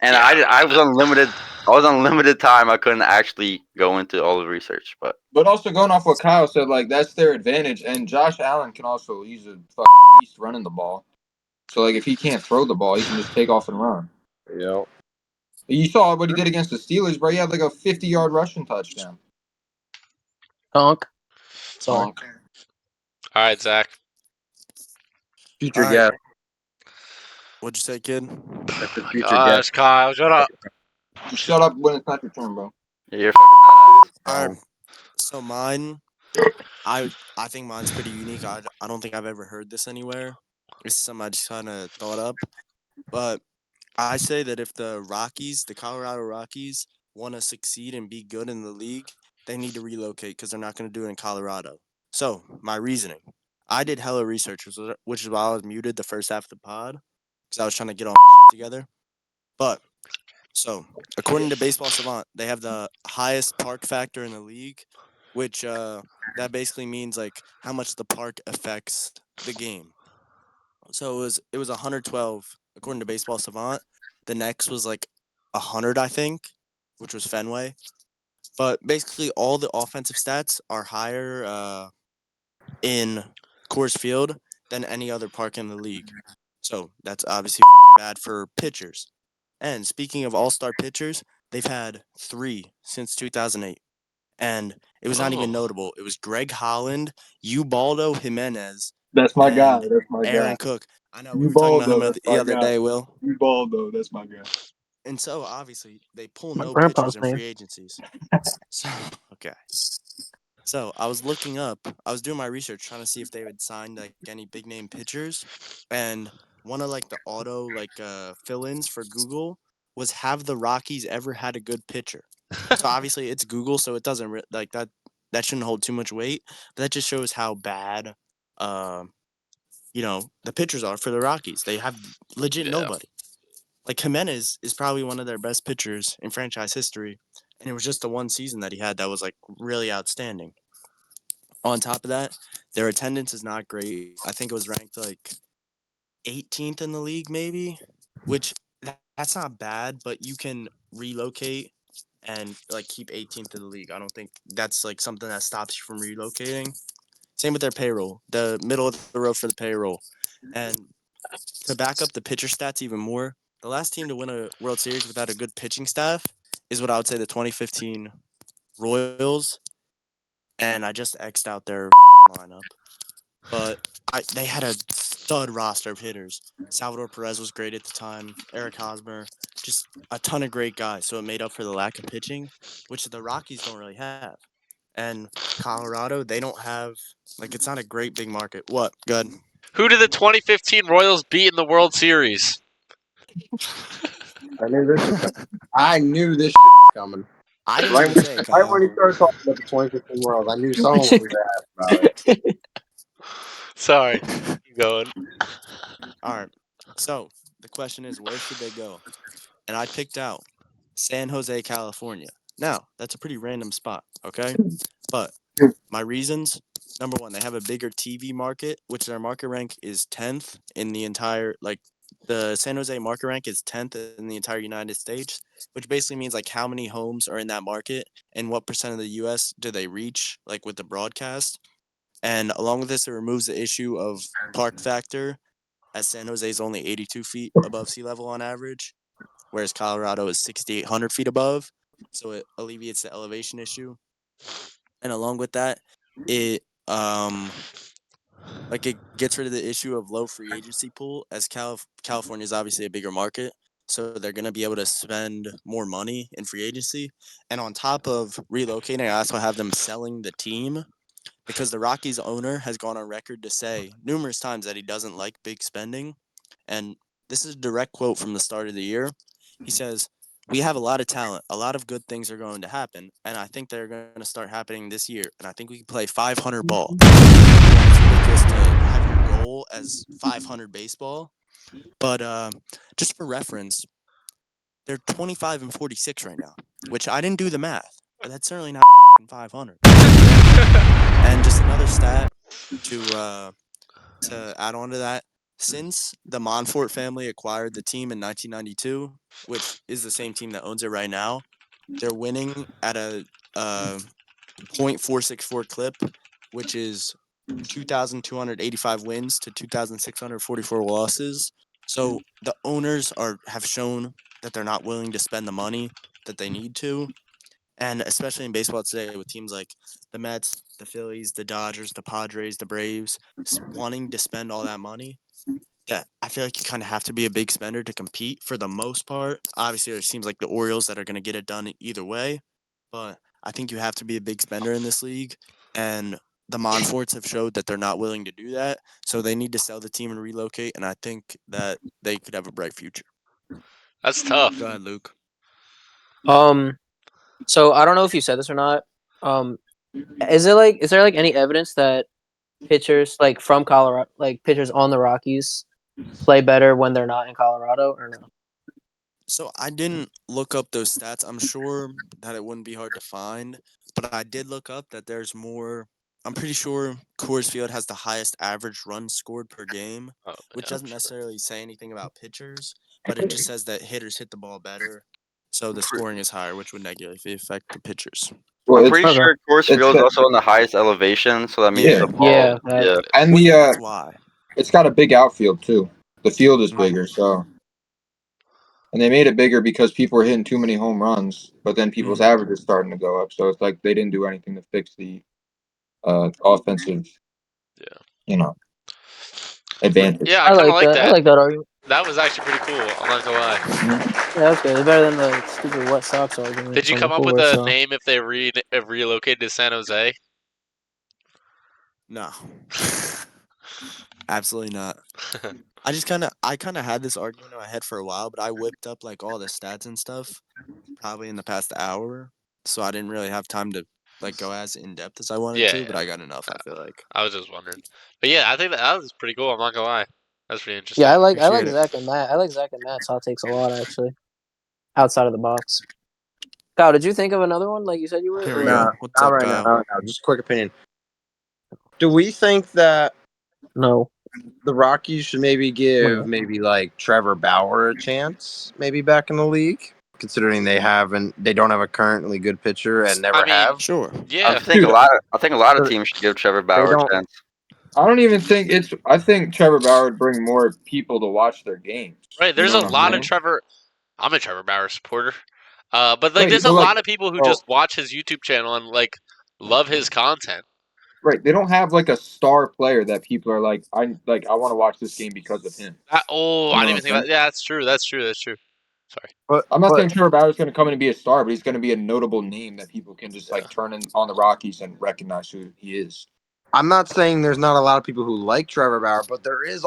Yeah. I was on limited. I was on limited time. I couldn't actually go into all the research, but But also going off what Kyle said, like that's their advantage. And Josh Allen can also he's a fucking beast running the ball. So like if he can't throw the ball, he can just take off and run. Yep. You saw what he did against the Steelers, bro. He had like a 50-yard rushing touchdown. Honk. Sorry. Honk. All right, Zach. Future All right. guest. What'd you say, kid? That's the Oh my future gosh, guest. Kyle, shut up. Just shut up when it's not your turn, bro. you're fucking badass. All right. So mine, I think mine's pretty unique. I don't think I've ever heard this anywhere. This is something I just kind of thought up. But I say that if the Rockies, the Colorado Rockies, want to succeed and be good in the league, they need to relocate because they're not going to do it in Colorado. So my reasoning, I did hella research, which is why I was muted the first half of the pod because I was trying to get all my shit together. But so according to Baseball Savant, they have the highest park factor in the league, which that basically means like how much the park affects the game. So it was 112 according to Baseball Savant. The next was like 100, I think, which was Fenway. But basically, all the offensive stats are higher in Coors Field than any other park in the league. So that's obviously fucking bad for pitchers. And speaking of all-star pitchers, they've had 3 since 2008. And it was not even notable. It was Greg Holland, Ubaldo Jimenez, That's my guy. and That's my Aaron guy. Cook. I know we You were talking bald about him though. That's the my other guy. day, Will. You bald though. That's my guy. And so obviously they pull My no grandpa's pitchers in name. free agencies. So okay. So I was looking up. I was doing my research trying to see if they would sign like any big name pitchers, and one of like the auto fill-ins for Google was have the Rockies ever had a good pitcher? So obviously it's Google, so it doesn't like that. That shouldn't hold too much weight. But that just shows how bad, uh, the pitchers are for the Rockies. They have legit Yeah. nobody. Like Jimenez is probably one of their best pitchers in franchise history, and it was just the one season that he had that was like really outstanding. On top of that, their attendance is not great. I think it was ranked like 18th in the league, maybe, which that's not bad, but you can relocate and like keep 18th in the league. I don't think that's like something that stops you from relocating. Same with their payroll, the middle of the road for the payroll. And to back up the pitcher stats even more, the last team to win a World Series without a good pitching staff is what I would say the 2015 Royals. And I just X'd out their lineup. But they had a stud roster of hitters. Salvador Perez was great at the time. Eric Hosmer, just a ton of great guys. So it made up for the lack of pitching, which the Rockies don't really have. And Colorado, they don't have like it's not a great big market. What? Good. Who did the 2015 Royals beat in the World Series? I knew this was coming. I knew this was coming. I didn't Right even when, say it, right when Kyle. he started talking about the 2015 World, I knew someone was going to ask about it. Sorry. Keep going. All right. So the question is, where should they go? And I picked out San Jose, California. Now, that's a pretty random spot, okay? But my reasons, number one, they have a bigger TV market, which their market rank is 10th in the entire, like, the San Jose market rank is 10th in the entire United States, which basically means, like, how many homes are in that market and what percent of the U.S. do they reach, like, with the broadcast. And along with this, it removes the issue of park factor, as San Jose is only 82 feet above sea level on average, whereas Colorado is 6,800 feet above. So it alleviates the elevation issue. And along with that, it it gets rid of the issue of low free agency pool, as California is obviously a bigger market. So they're going to be able to spend more money in free agency. And on top of relocating, I also have them selling the team, because the Rockies owner has gone on record to say numerous times that he doesn't like big spending. And this is a direct quote from the start of the year. He says, "We have a lot of talent. A lot of good things are going to happen. And I think they're going to start happening this year. And I think we can play 500 ball." It's ridiculous to have your goal as 500 baseball. But just for reference, they're 25 and 46 right now, which I didn't do the math, but that's certainly not 500. And just another stat to add on to that, since the Monfort family acquired the team in 1992, which is the same team that owns it right now, they're winning at a .464 clip, which is 2,285 wins to 2,644 losses. So the owners have shown that they're not willing to spend the money that they need to, and especially in baseball today, with teams like the Mets, the Phillies, the Dodgers, the Padres, the Braves, wanting to spend all that money, yeah, I feel like you kind of have to be a big spender to compete for the most part. Obviously, it seems like the Orioles that are going to get it done either way, but I think you have to be a big spender in this league. And the Monforts have showed that they're not willing to do that. So they need to sell the team and relocate. And I think that they could have a bright future. That's tough. Go ahead, Luke. So I don't know if you said this or not. Um, is there like any evidence that pitchers like from Colorado, like pitchers on the Rockies, play better when they're not in Colorado, or no? So I didn't look up those stats. I'm sure that it wouldn't be hard to find, but I did look up that there's more. I'm pretty sure Coors Field has the highest average runs scored per game, Oh, which yeah. doesn't necessarily say anything about pitchers, but it just says that hitters hit the ball better, so the scoring is higher, which would negatively affect the pitchers. Well, I'm it's pretty Okay. sure Coors it's Field is the, also on the highest elevation, so that means Yeah. the ball. Yeah, that, Yeah. and Well, the yeah, that's why. it's got a big outfield too. The field is Mhm. bigger, so and they made it bigger because people were hitting too many home runs, but then people's Mhm. averages starting to go up. So it's like they didn't do anything to fix the offensive. Yeah. You know. advantage. Yeah, I I kind of like like that. that. I like that argument. That was actually pretty cool. I'm not gonna lie. Yeah, that's good. It's better than the stupid Wet Sox argument Did you from come up with before. a So name if they relocated to San Jose? No, absolutely not. I kind of had this argument in my head for a while, but I whipped up like all the stats and stuff probably in the past hour, so I didn't really have time to like go as in depth as I wanted Yeah, to. But I got enough. I feel like. I was just wondering. But yeah, I think that was pretty cool. I'm not gonna lie. That's pretty yeah, interesting. I like Appreciate it. Zach and Matt. I like Zach and Matt's hot takes a lot actually. Outside of the box. Kyle, did you think of another one like you said you were? Here Or we no? go. Nah, What's not up, right now. Kyle? Not right now. Just a quick opinion. Do we think that No. the Rockies should maybe give Well. maybe like Trevor Bauer a chance, maybe back in the league, considering they don't have a currently good pitcher and never I mean, have. Sure. yeah. Dude, I think a lot of So teams should give Trevor they Bauer a don't. chance. I don't even think it's. I think Trevor Bauer would bring more people to watch their games. Right, You there's know a what I'm lot of saying? Trevor. I'm a Trevor Bauer supporter. But like, Right, there's a but like, lot of people who oh, just watch his YouTube channel and like love his content. right. They don't have like a star player that people are like, I want to watch this game because of him. I You know didn't what even I'm think about. saying? Yeah, that's true. That's true. That's true. Sorry. I'm not But saying Trevor Bauer's going to come in and be a star, but he's going to be a notable name that people can just Yeah. like turn in on the Rockies and recognize who he is. I'm not saying there's not a lot of people who like Trevor Bauer, but there's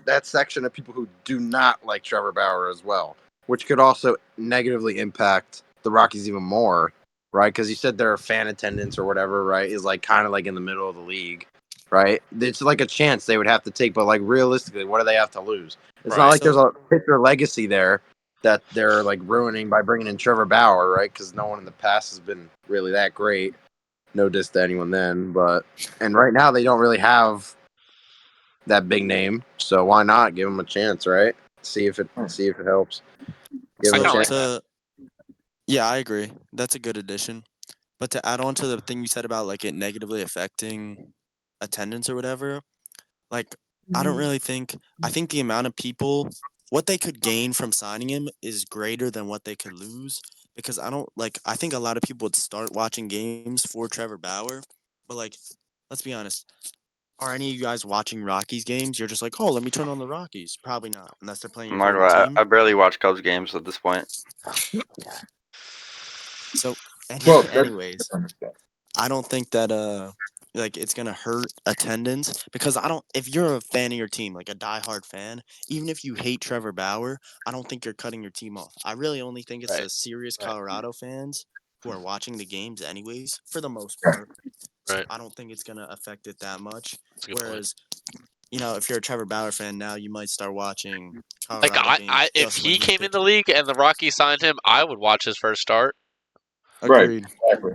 that section of people who do not like Trevor Bauer as well, which could also negatively impact the Rockies even more, right? Because you said their fan attendance or whatever, right, is like kind of like in the middle of the league, right? It's like a chance they would have to take, but like realistically, what do they have to lose? It's not Right. like there's So a pitcher legacy there that they're like ruining by bringing in Trevor Bauer, right? Because no one in the past has been really that great. No diss to anyone then, but and right now they don't really have that big name, so why not give them a chance, right? See if it helps. Give I them a kind of so like chance. that. to yeah, I agree. That's a good addition. But to add on to the thing you said about like it negatively affecting attendance or whatever, like I don't really think I think the amount of people what they could gain from signing him is greater than what they could lose because I think a lot of people would start watching games for Trevor Bauer, but like let's be honest, are any of you guys watching Rockies games? You're just like, "Oh, let me turn on the Rockies." Probably not, unless they're playing I'm your not gonna favorite lie, team. I barely watch Cubs games at this point. So, Well, that's anyways, understand. I don't think that like it's gonna hurt attendance because I don't if you're a fan of your team, like a diehard fan, even if you hate Trevor Bauer, I don't think you're cutting your team off. I really only think it's Right. the serious Right. Colorado fans who are watching the games anyways, for the most part. Right. I don't think it's gonna affect it that much. That's a good point. Whereas, if you're a Trevor Bauer fan now, you might start watching Like Colorado games if just when he he's came in the pitching. league and the Rockies signed him, I would watch his first start. Right, Agreed. exactly.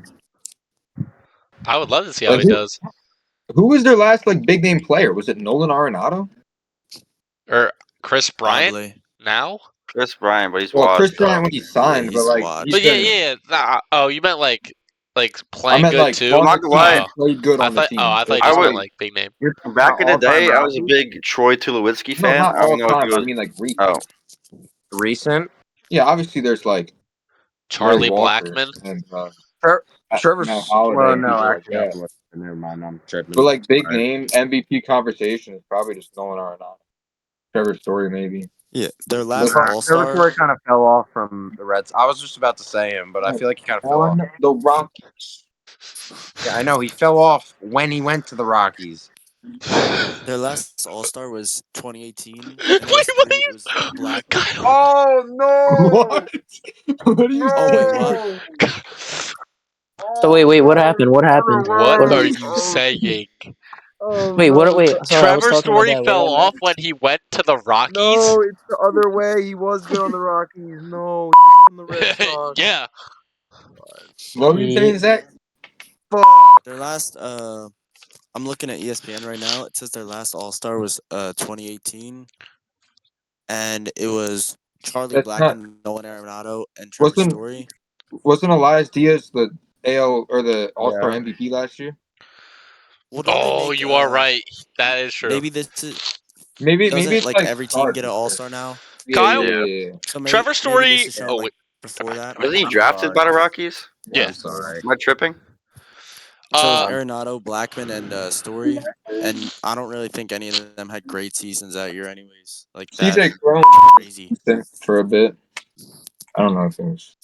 I would love to see how Like he does. who was their last like big name player? Was it Nolan Arenado? Or Chris Bryant Probably. now. Chris Bryant, but he's Well, washed Chris though. Bryant when he Yeah, signed, but he's like washed. he's But yeah, been. yeah. Oh, you meant like I playing meant good like too. I'm on not the gonna team. lie. He played good on the team. I thought you I just meant would like big name. You're talking back about in the all-time day. I was a Rockies? big Troy Tulowitzki No, fan. not I don't all know if he time. I was. mean like recent. Oh, Recent. Yeah, obviously there's like Larry Charlie Walker Blackman. and Matt Trevor's Holliday well, and no, people like actually, that. never mind. I'm tripping. But like big Sorry. name MVP conversation is probably just Nolan Arenado. Trevor Story maybe. Yeah, their Look, last All Trevor Star. Story kind of fell off from the Reds. I was just about to say him, but I feel like he kind of fell off. on the Rockies. Yeah, I know he fell off when he went to the Rockies. Their last All Star was 2018, Wait, and it was what are three. It you, was Blackman. Kyle? Oh no! What? What are you Oh wait, saying? what? So wait, what happened? What happened? What I'm What? are you confused. saying? Oh Wait, what? no! Wait, sorry, I was Trevor talking to my Story dad. What fell happened? off when he went to the Rockies. No, it's the other way. He was good on the Rockies. No, on the Red Sox. Yeah. What were you saying, Zach? Fuck. Their last. I'm looking at ESPN right now. It says their last All Star was 2018, and it was Charlie That's not Blackman, Nolan Arenado, and Trevor wasn't Story. wasn't Elias Diaz the AL or the All Star Yeah. MVP last year? Well, don't they Oh, make you are right. That is true. maybe this is Maybe doesn't it's like like every team get an starters. All Star now? Yeah, yeah, Kyle, yeah, yeah. yeah, yeah. So Trevor maybe this Story. is showing Oh like wait. before that. Wasn't he I'm drafted sorry. by the Rockies? Yeah, Yeah. I'm sorry. Am I tripping? So it's Arenado, Blackman, and Story, and I don't really think any of them had great seasons that year, anyways. Like that, CJ Cron crazy. for a bit. I don't know if it was.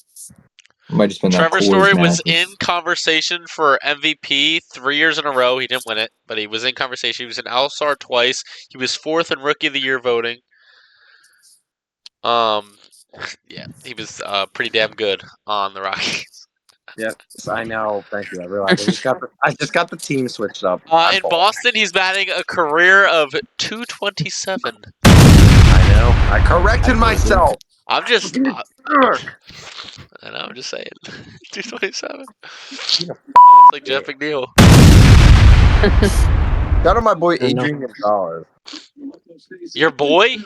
It might just been that Trevor Coors Story was Madness. in conversation for MVP 3 years in a row. He didn't win it, but he was in conversation. He was an All-Star twice. He was 4th in Rookie of the Year voting. Yeah, he was pretty damn good on the Rockies. Yes, I know. Thank you. I realized I just got the team switched up. In Boston, he's batting a career of .227. I know. I corrected myself. I'm just I'm just saying. 227. It's like Jeff McNeil. Shout out my boy Adrian Gonzalez. Your boy?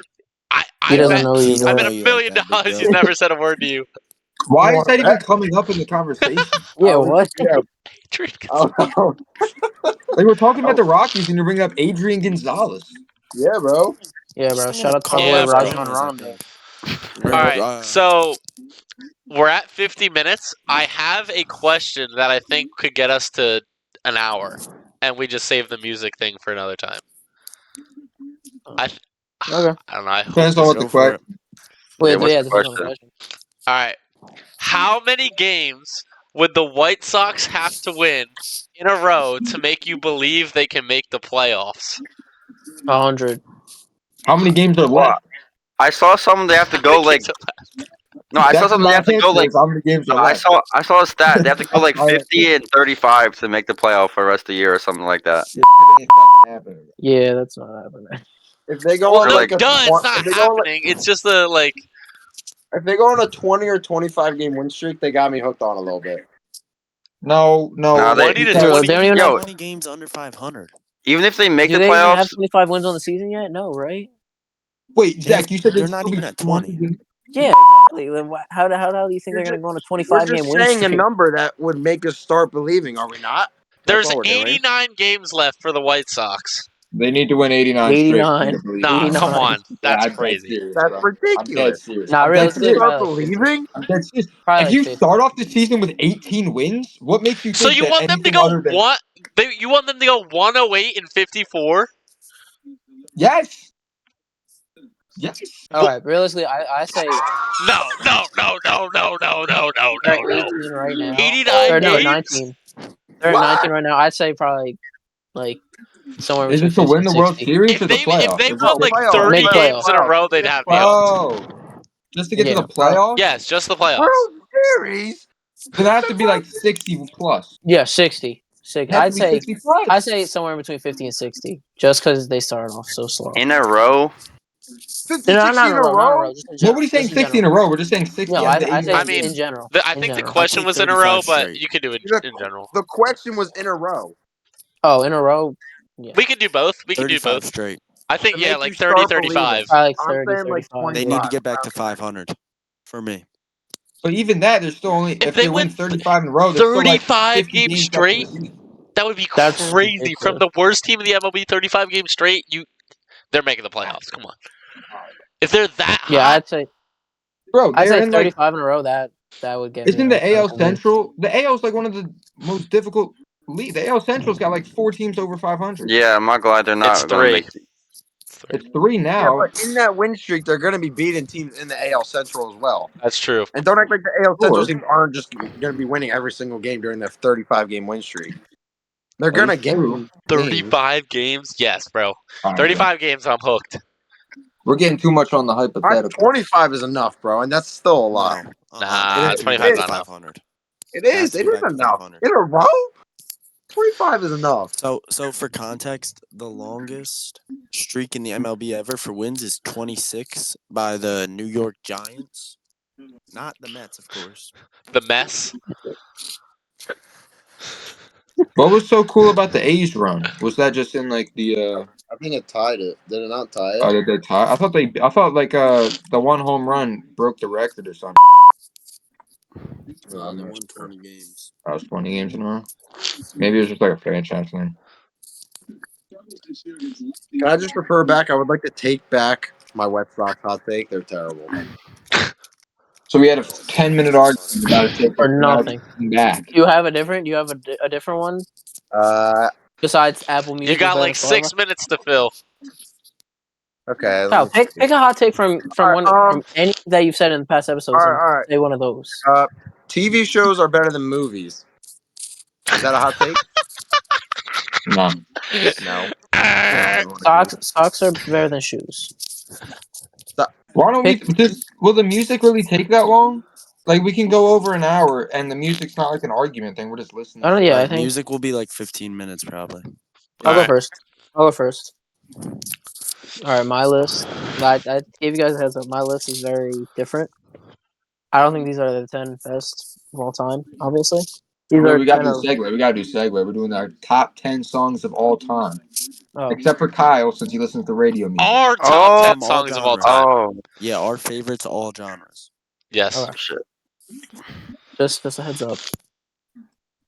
He doesn't know I you. bet know $1 you million like that, big he's never said a word to you. Why is that even coming up in the conversation? Yeah, what? Yeah. Adrian Oh, Like we're talking about the Rockies and you're bringing up Adrian Gonzalez. yeah, bro. Yeah, bro. Shout out to my boy Yeah, bro. Rajon Rondo. All right, so we're at 50 minutes. I have a question that I think could get us to an hour, and we just save the music thing for another time. Okay. I don't know. I hope Depends on this. what the question. Wait, what's yeah, the this is on the question? question. All right. How many games would the White Sox have to win in a row to make you believe they can make the playoffs? 100. How many games are Well, left? I saw some they have to How go many like games are no, I saw That's something they my have to go answer, like is how many games are I left. saw a stat. They have to go like Oh, yeah. 50 and 35 to make the playoff for the rest of the year or something like that. Shit ain't fucking happening. Yeah, that's not happening. If they go Well, on no, like a it's not if they go on, happening. It's just the like. if they go on a 20 or 25 game win streak, they got me hooked on a little bit. No. Nah, they- 20 to because- 20. They don't even Yo, have, 20 games under 500. even if they make do the they even have playoffs, 25 wins on the season yet? No, right? Wait, Zach, you said they're they'd not still even be at 20 20. games? Yeah, exactly. Then how the hell do you think they're going to go on a We're 25 just game win saying a streak? number that would make us start believing, are we not? That's There's all we're doing. 89 games left for the White Sox. They need to win 89 straight. 89. Nah, 89. come on. That's I'm dead crazy. serious, That's bro. I'm dead ridiculous. serious. Nah, I'm dead realistically, serious. Start probably like 50. believing? I'm dead serious. Probably If like you 50. start off the season with 18 wins, what makes you So think you that want them to anything go other than what? You want them to go 108 and 54? yes? Yes. All right, realistically, I say No. they're at 18 right now. 89 Or no, games? 19. They're at 19 right now. I'd say probably like somewhere Is between it to 50 win and the World 60. Series If or the they playoffs? won Is like it playoffs. 30 Make games playoffs. in a row, they'd have me hooked. Oh, just to get to Yeah, the playoffs? Yes, just the playoffs. World Series? Then it has to be like 60 plus. yeah, 60. It has to I'd be say 60 plus. I'd say somewhere between 50 and 60, just because they started off so slow. in a row, 50, No, 60 in a not in a row? row. Just in general. What were you saying? Just in 60 in general. a row. We're just saying 60 No, out of I the say I 89 mean, in general. I In think the general. question take was in a row, 35 but straight. you could do it The, in general. the question was in a row. Oh, in a row. Yeah, We could do both. We could do 35 both. straight. I think, To yeah, make like you 30, start 35. believing. probably like I'm 30, saying like 35. They Yeah. need to get back to 500 for me. But even that, there's still only If if they they win win 35 in a row, there's still like 35 50 games games left in the straight, season. that would be That's crazy. From ridiculous. the worst team in the MLB, 35 games straight, they're making the playoffs. Come on. If they're that Yeah, hot, Bro, I'd they're say in like 35 in a row. That would get me isn't the like AL starting to believe. Central? The AL is like one of the most difficult league. The AL Central's got like 4 teams over 500. yeah, I'm not glad they're not it's going to 3. make. It's 3 Yeah, now. but in that win streak, they're going to be beating teams in the AL Central as well. That's true. And don't act like the AL Central Sure. teams aren't just going to be winning every single game during their 35 game win streak. They're That going to is true. gain games. 35 games? Yes, bro. All right, 35 games, I'm hooked. we're getting too much on the hypothetical. 25 is enough, bro, and that's still a lot. No. Nah, They have to be 25 's back to not enough. 500. It It has is. to It be is back to enough. 500. In a row? 25 is enough. So for context, the longest streak in the MLB ever for wins is 26 by the New York Giants. Not the Mets, of course. The mess. What was so cool about the A's run? Was that just in like the I think it tied it. Did it not tie oh, did they tie? I thought like the one home run broke the record or something. They won 20 games. That was 20 games in a row. Maybe it was just like a franchise thing. Can I just refer back? I would like to take back my Wet Sox hot take. They're terrible. So we had a 10-minute argument about it for nothing. back. You have a different. You have a different one besides Apple Music. You got like 6 minutes to fill. Okay. Kyle, pick a hot take from Alright, any that you've said in the past episodes. All and right. say one of those. TV shows are better than movies. Is that a hot take? No. No. Socks are better than shoes. Why don't we just? Will the music really take that long? Like we can go over an hour, and the music's not like an argument thing. We're just listening. I don't know. Yeah, I Alright, think music will be like 15 minutes probably. I'll go Alright. first. All right, my list. I gave you guys a heads up. My list is very different. I don't think these are the 10 best of all time. Obviously, these are We got to 10 do of. segue. We got to do segue. We're doing our top 10 songs of all time, Oh, except for Kyle, since he listens to radio music. Our top Oh, 10 From all songs of all genres. time. oh, Yeah, our favorites, all genres. Yes. okay. shit. Just a heads up.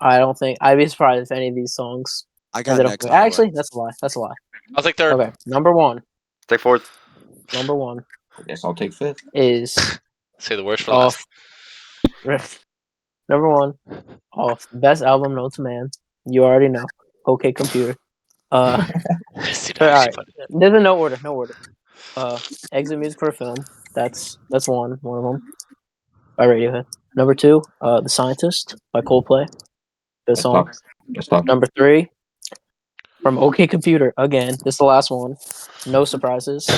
I don't think I'd be surprised if any of these songs I got ended up. next. by the way. Actually, that's a lie. That's a lie. I'll take third. Okay, number one. Take fourth. Number one I guess I'll take fifth. is Say the worst for last. off. Number one off the best album known to man. You already know. OK Computer. Dude, All right. actually, There's a no order. Exit Music for a Film. That's one of them by Radiohead. Number two, The Scientist by Coldplay. Good song. That's tough. Number three, from OK Computer again. This is the last one. No surprises.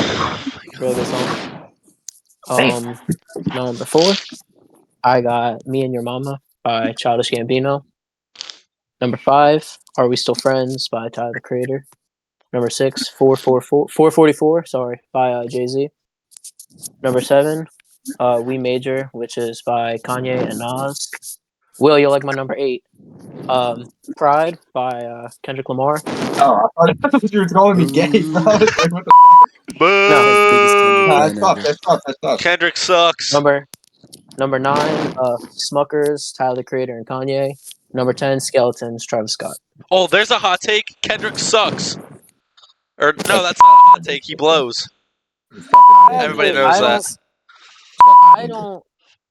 Really good song. Number four, I got Me and Your Mama by Childish Gambino. Number five, Are We Still Friends by Tyler the Creator. Number six, 444, sorry, by Jay-Z. Number seven, We Major, which is by Kanye and Nas. Will, you'll like my number eight. Pride by Kendrick Lamar. Oh, I thought you were calling me gay, bro. I was like, what the Boo! Biggest Kendrick Nah, fan that's tough. ever. That's tough. Kendrick sucks. Number nine, Smuckers, Tyler the Creator and Kanye. Number 10, Skeletons, Travis Scott. Oh, there's a hot take. Kendrick sucks. Or no, that's not a hot take. He blows. Everybody knows that. I don't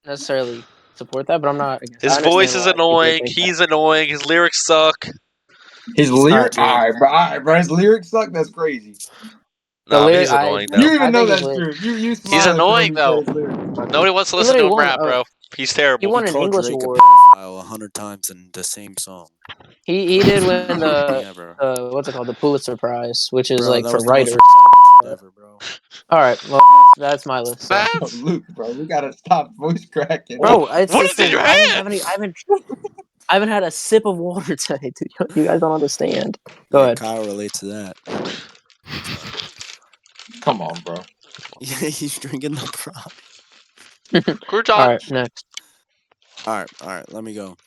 necessarily support that, but I'm not. His I voice understand is why people annoying. think that. He's annoying. His lyrics suck. His lyrics, Alright, all right, bro. His lyrics suck. That's crazy. The No, lyric- he's annoying You though. even I know think his that's lyrics- true. You He's smiling annoying when you though. said his lyrics. Nobody wants to He listen to him literally rap, won, bro. He's He terrible. won He an called English Drake award. a pedophile 100 times in the same song. He did win Yeah, bro. what's it called, the Pulitzer Prize, which is Bro, like that for was the most writers. retarded shit ever, bro. All right, well that's my list. So. That's- Luke, bro, we gotta stop voice cracking. Bro, What is in your I hand? haven't had a sip of water today, dude. You guys don't understand. Go Yeah, ahead. Kyle relates to that. Come on, bro. Yeah, he's drinking the prop. Crouton. All right, next. All right, let me go.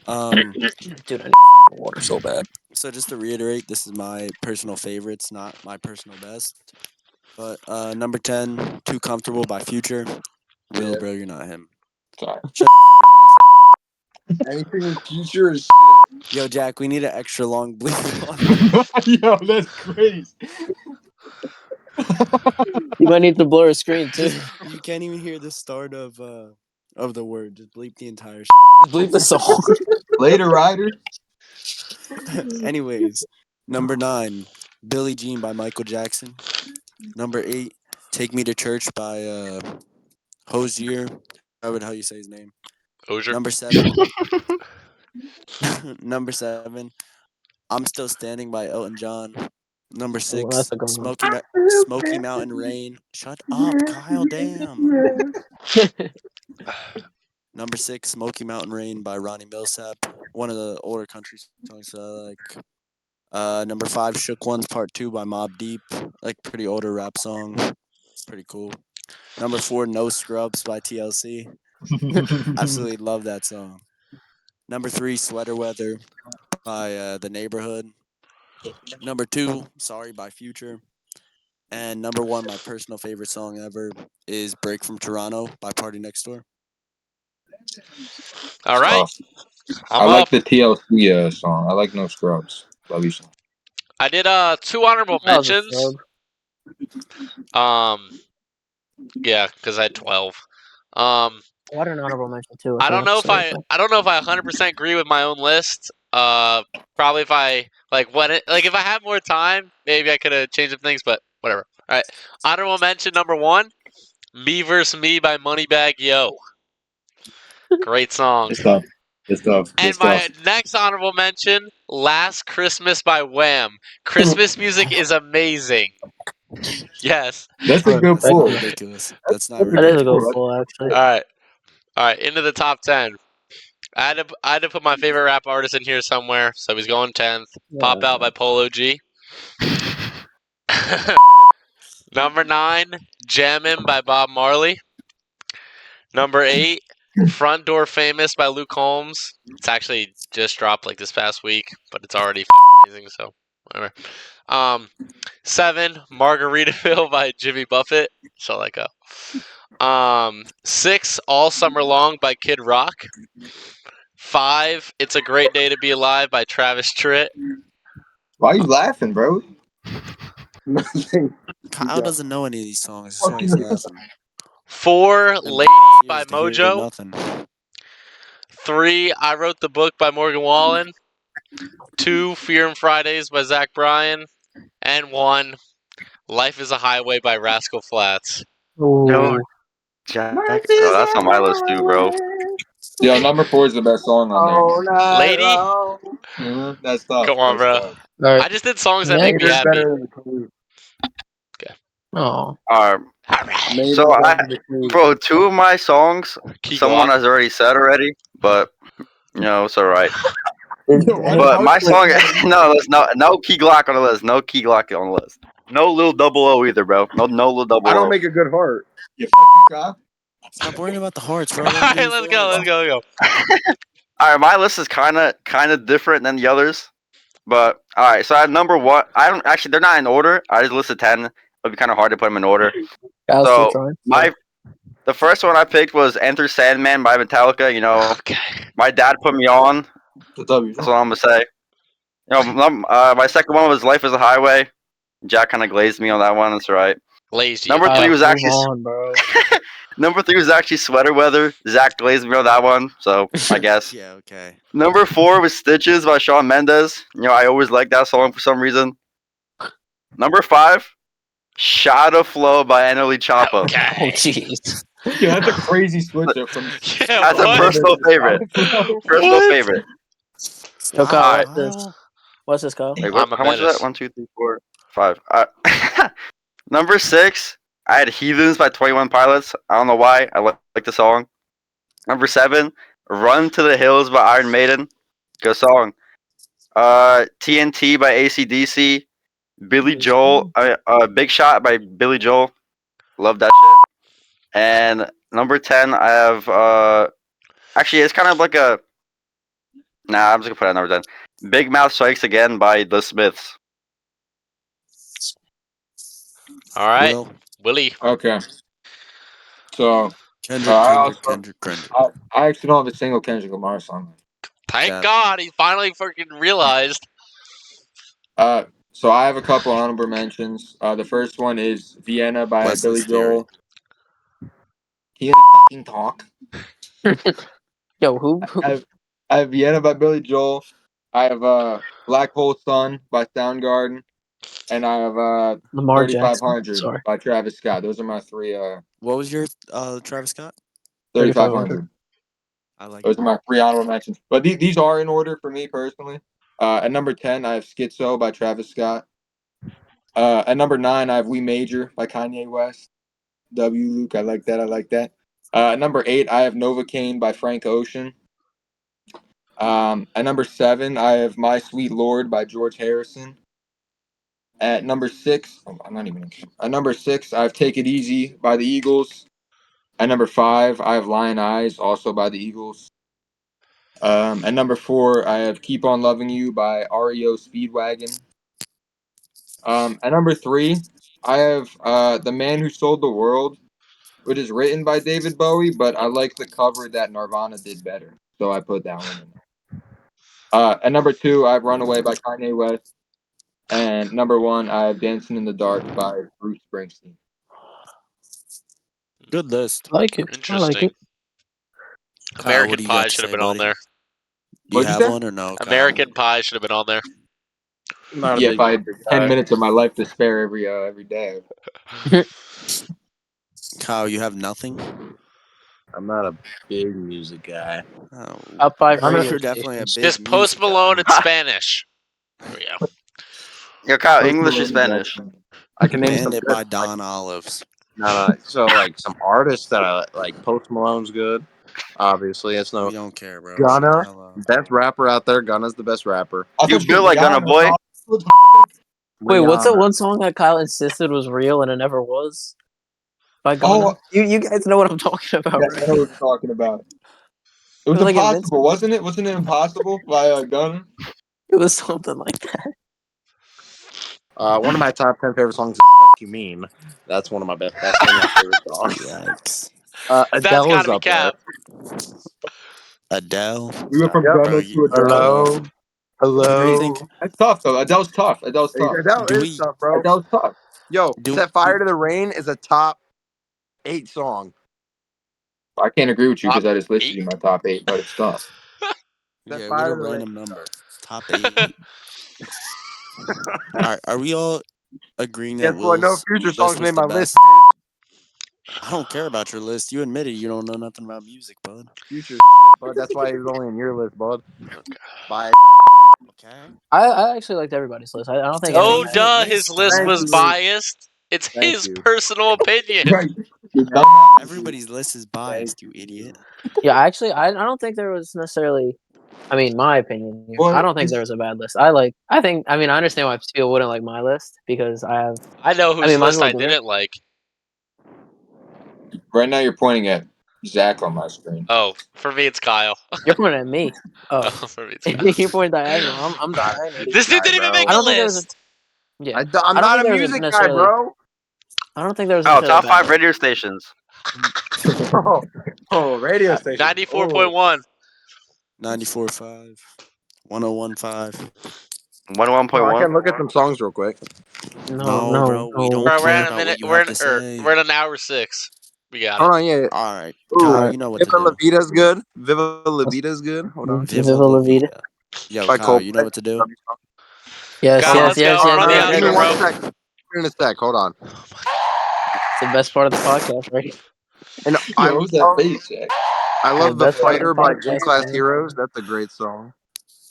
Dude, I need water so bad. So just to reiterate, this is my personal favorites, not my personal best. But number 10, Too Comfortable by Future. Will, Yeah. bro, you're not him. Sorry. Shut your Anything in future is Yo, Jack, we need an extra long bleep on. Yo, that's crazy. You might need to blur a screen too. You can't even hear the start of the word. Just bleep the entire Bleep the song. Later, Ryder. shit. Anyways, number 9, Billie Jean by Michael Jackson. Number 8, Take Me to Church by Hosier. However how you say his name. Osier. Number 7. Number 7, I'm Still Standing by Elton John. Number 6, that's a good one. Smoky Mountain Rain. Shut up, Kyle, damn. Number 6, Smoky Mountain Rain by Ronnie Millsap. One of the older country songs I like. Number 5, Shook Ones Part 2 by Mobb Deep. Like pretty older rap song. Pretty cool. Number 4, No Scrubs by TLC. Absolutely love that song. Number 3, Sweater Weather by The Neighborhood. Number 2, Sorry by Future. And number 1, my personal favorite song ever is Break from Toronto by Party Next Door. All right. I like the TLC song. I like No Scrubs. Love you, song. I did 2 honorable mentions. Yeah, because I had 12. Water an honorable mention too. I don't know if I 100% agree with my own list. Probably if I if I had more time, maybe I could have changed some things, but whatever. All right. Honorable mention number 1, "Me vs. Me" by Moneybagg Yo. Great song. It's tough. It's tough. And It's tough. my next honorable mention, "Last Christmas" by Wham. Christmas music is amazing. Yes. That's a good That's pull. not ridiculous. That's not That is a ridiculous. good pull, actually. All right. Into the top 10. I had to put my favorite rap artist in here somewhere, so he's going 10th. "Pop Out" by Polo G. Number 9, "Jammin'" by Bob Marley. Number 8, "Front Door Famous" by Luke Combs. It's actually just dropped like this past week, but it's already amazing, so whatever. 7, "Margaritaville" by Jimmy Buffett. So like a 6, "All Summer Long" by Kid Rock. 5, "It's a Great Day to Be Alive" by Travis Tritt. Why are you laughing, bro? Kyle doesn't know any of these songs. That's why he's laughing. 4, And "Lady" all by years to hear Mojo. nothing. 3, "I Wrote the Book" by Morgan Wallen. 2, "Fear and Fridays" by Zach Bryan. And 1, "Life is a Highway" by Rascal Flatts. No, Ooh. Jack. Oh, that's on my list too, bro. Yo, number 4 is the best song on there. Lady? That's tough. Come on, That's bro. tough. All right. I just did songs that Next. make me happy. Oh. Alright. So bro, 2 of my songs, Key someone Glock. has already said already, but it's all right. Why But the my hell song, is there's no Key Glock on the list. No Key Glock on the list. No Lil Double O either, bro. No Lil Double O. I don't make a good heart. You fucking cop? Stop worrying about the hearts, bro. Let him Alright, do his let's go. list. All right, my list is kind of different than the others, but all right. So I have number 1. I don't actually. They're not in order. I just listed 10. It'd be kind of hard to put them in order. Kyle's still So trying. the first one I picked was "Enter Sandman" by Metallica. Okay. My dad put me on. That's what I'm gonna say. My second one was "Life is a Highway." Jack kind of glazed me on that one. That's right. Lazy. Number 3 was Move actually on, bro. number 3 was actually "Sweater Weather." Zach glazed me on that one, so I guess. Yeah, okay. Number 4 was "Stitches" by Shawn Mendes. I always liked that song for some reason. Number 5, "Shot of Flow" by Annalie Choppa. Oh, Okay. jeez. Yeah, that's a crazy switch up from. Yeah, That's a what? personal favorite. Personal What? favorite. So, Kyle, Alright. what's this? What's this, Kyle? Wait, I'm a how much is that? menace. 1, 2, 3, 4, 5. Number 6, I had "Heathens" by 21 Pilots. I don't know why. I like the song. Number 7, "Run to the Hills" by Iron Maiden. Good song. TNT by AC/DC. Billy Joel. Big Shot by Billy Joel. Love that shit. And number 10, I have actually it's kind of like a. Nah, I'm just gonna put it at number 10. "Big Mouth Strikes Again" by The Smiths. Alright. Will, Willie. Okay. So Kendrick, I Kendrick, also Kendrick, Kendrick. I actually don't have a single Kendrick Lamar song. Thank Yeah. God he finally freaking realized. So I have a couple honorable mentions. The first one is "Vienna" by Wesley Billy Sterry. Joel. Can you fucking talk? Yo, who? I have "Vienna" by Billy Joel. I have "Black Hole Sun" by Soundgarden, and I have Lamar Jackson. 3500 Sorry. by Travis Scott. Those are my 3 What was your Travis Scott? 3500. I like Those it. are my 3 honorable mentions. But these are in order for me personally. At number 10, I have "Schizo" by Travis Scott. At number 9, I have "We Major" by Kanye West. W. Luke, I like that. I like that. At number 8, I have "Novocaine" by Frank Ocean. At number 7, I have "My Sweet Lord" by George Harrison. At number 6, I'm not even. At number 6, I have "Take It Easy" by the Eagles. At number 5, I have "Lion Eyes" also by the Eagles. At number 4, I have "Keep on Loving You" by REO Speedwagon. At number 3, I have "The Man Who Sold the World," which is written by David Bowie, but I like the cover that Nirvana did better, so I put that one in. At number 2, I have "Runaway" by Kanye West, and number 1, I have "Dancing in the Dark" by Bruce Springsteen. Good list. I like it. I like Interesting. it. Kyle, American what do you Pie got to should have say, been on buddy? there. Do you What'd you have say? one or no, Kyle? American Pie should have been on there. I'm not a Yeah, big if I had music 10 guy. minutes of my life to spare every day. Kyle, you have nothing. I'm not a big music guy. Oh, Top 5 you're radio definitely a stations. big Just Post music guy. Malone in Spanish. There we go. Yo, Kyle, Post English or Malone is Spanish? I can name some Bandit good. by Don Olives. No. So like some artists that I like. Post Malone's good. Obviously, it's no We don't care, bro. Gunna. Hello. Best rapper out there. Gunna's the best rapper. I You thought feel said like Gunna Rihanna, Boy? dog. Wait, what's that Rihanna. one song that Kyle insisted was real and it never was? By Gunna? Oh, You guys know what I'm talking about, yeah, right? I know what you're talking about. It was was like impossible, Invincible. wasn't it? Wasn't it impossible by Gunna? It was something like that. One of my top 10 favorite songs is "Fuck You Mean." That's one of my best. That's one of my favorite songs. Yikes. That's Adele gotta is be up there. Cap. Adele. We went from Yep. Gunna to Adele. Do we think? That's tough though. Adele's tough. Adele's tough. Adele Do is we? tough, bro. Adele's tough. Yo, Do- "Set Fire to the Rain" is a top 8 song. I can't agree with you because Top I just listed 8? you my top 8, but it's tough. Set Yeah, Fire what a to the random Rain. number. Top 8. All right, are we all agreeing that Guess what? No Will's future list songs was made the my best? list. I don't care about your list. You admitted you don't know nothing about music, bud. Future, bud. That's why he was only in your list, bud. Bye. Okay. I actually liked everybody's list. I don't think Oh, any. duh, his list Thank was you. biased. It's Thank his you. personal opinion. Right. You're dumb. Everybody's list is biased, you idiot. Yeah, actually, I don't think there was necessarily. I mean, my opinion here. Well, I don't think there was a bad list. I think. I mean, I understand why people wouldn't like my list because I have. I know whose I mean, mine's list a I little different. didn't like. Right now you're pointing at Zach on my screen. Oh, for me it's Kyle. You're pointing at me. Oh, Oh, for me it's Kyle. you're pointing diagonal. I'm diagonal. This dude didn't even make I the don't think there was a. list. Yeah, I'm I don't not think a there was music guy, necessarily. bro. I don't think there was Oh, necessarily a top bad 5 radio stations. Radio station. 94.1. 94.5. 101.5. Oh, I 101.1. can look at some songs real quick. No, bro. We don't Bro, we're care at a about minute. what you have to say. We're at an hour 6. We got Hold it. on, yeah. All right. Ooh, Kyle, you know what to Viva La do. Vida's good. Viva La Vida's good. Hold on. Viva La Vida. Yo, By Kyle, you know Coldplay. what to do? Yes, Kyle, Hold on. let's go. Run the Give me outro, 1 bro. sec. In a sec. Hold on. It's the best part of the podcast, right? And Yo, what was that face, Zach? I love The The best part of the Fighter by Gym podcast, Class man. Heroes. That's a great song.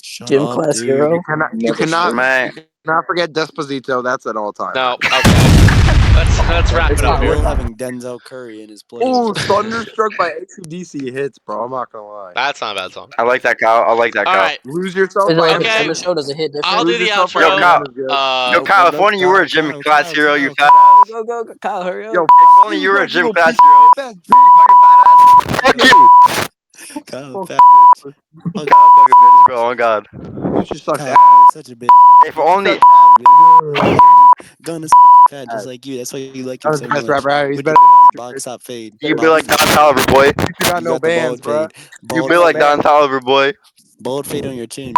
Shut Gym up, class dude. hero. You Never cannot, Man, you cannot forget Despacito. That's an all time. No, okay. Let's wrap it up Will here. having Denzel Curry in his playlist. Ooh, Thunderstruck by AC/DC hits, bro. I'm not gonna lie. That's not a bad song. I like that, Kyle. I like that, All Kyle. right, Lose Yourself Is by it Okay. every show does it hit different? I'll do Lose the Yourself by Yo, outro. Kyle. Eminem is good. Yo, Kyle, if only you were a gym class hero, you fat ass. Go, Kyle, hurry up. Yo, If only you were a gym class hero. Fuck you. Kyle, fat Kyle, fucking bitch, bro. Oh, God. Future sucks Kyle, ass. you're such a bitch. If only. Gun is fucking fat, just like you. That's why you like him That was so the best much. rapper out. He's With better your than box top fade. You be like Don Tolliver, boy. You got You no got the bands, bald bro. fade. You Bald be got like Don bands. Tolliver, boy. Bald fade on your chin.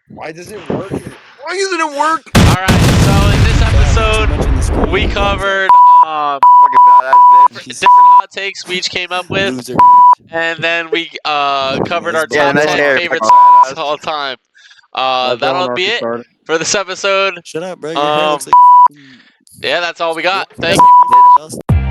Why does it work? Why doesn't it work? All right. So in this Too episode, much in the screen. we covered Fucking fat ass bitch. He's different hot takes we each came up with, loser. and then we covered Nice our Yeah, top nice 10 hair. favorite fucking fat songs ass. of all time. Let's go on, That'll be it Arkansas. for this episode. Shut up, bro. Your hair looks like a fucking. Yeah, that's all we got. Yeah, Thank you. bitch.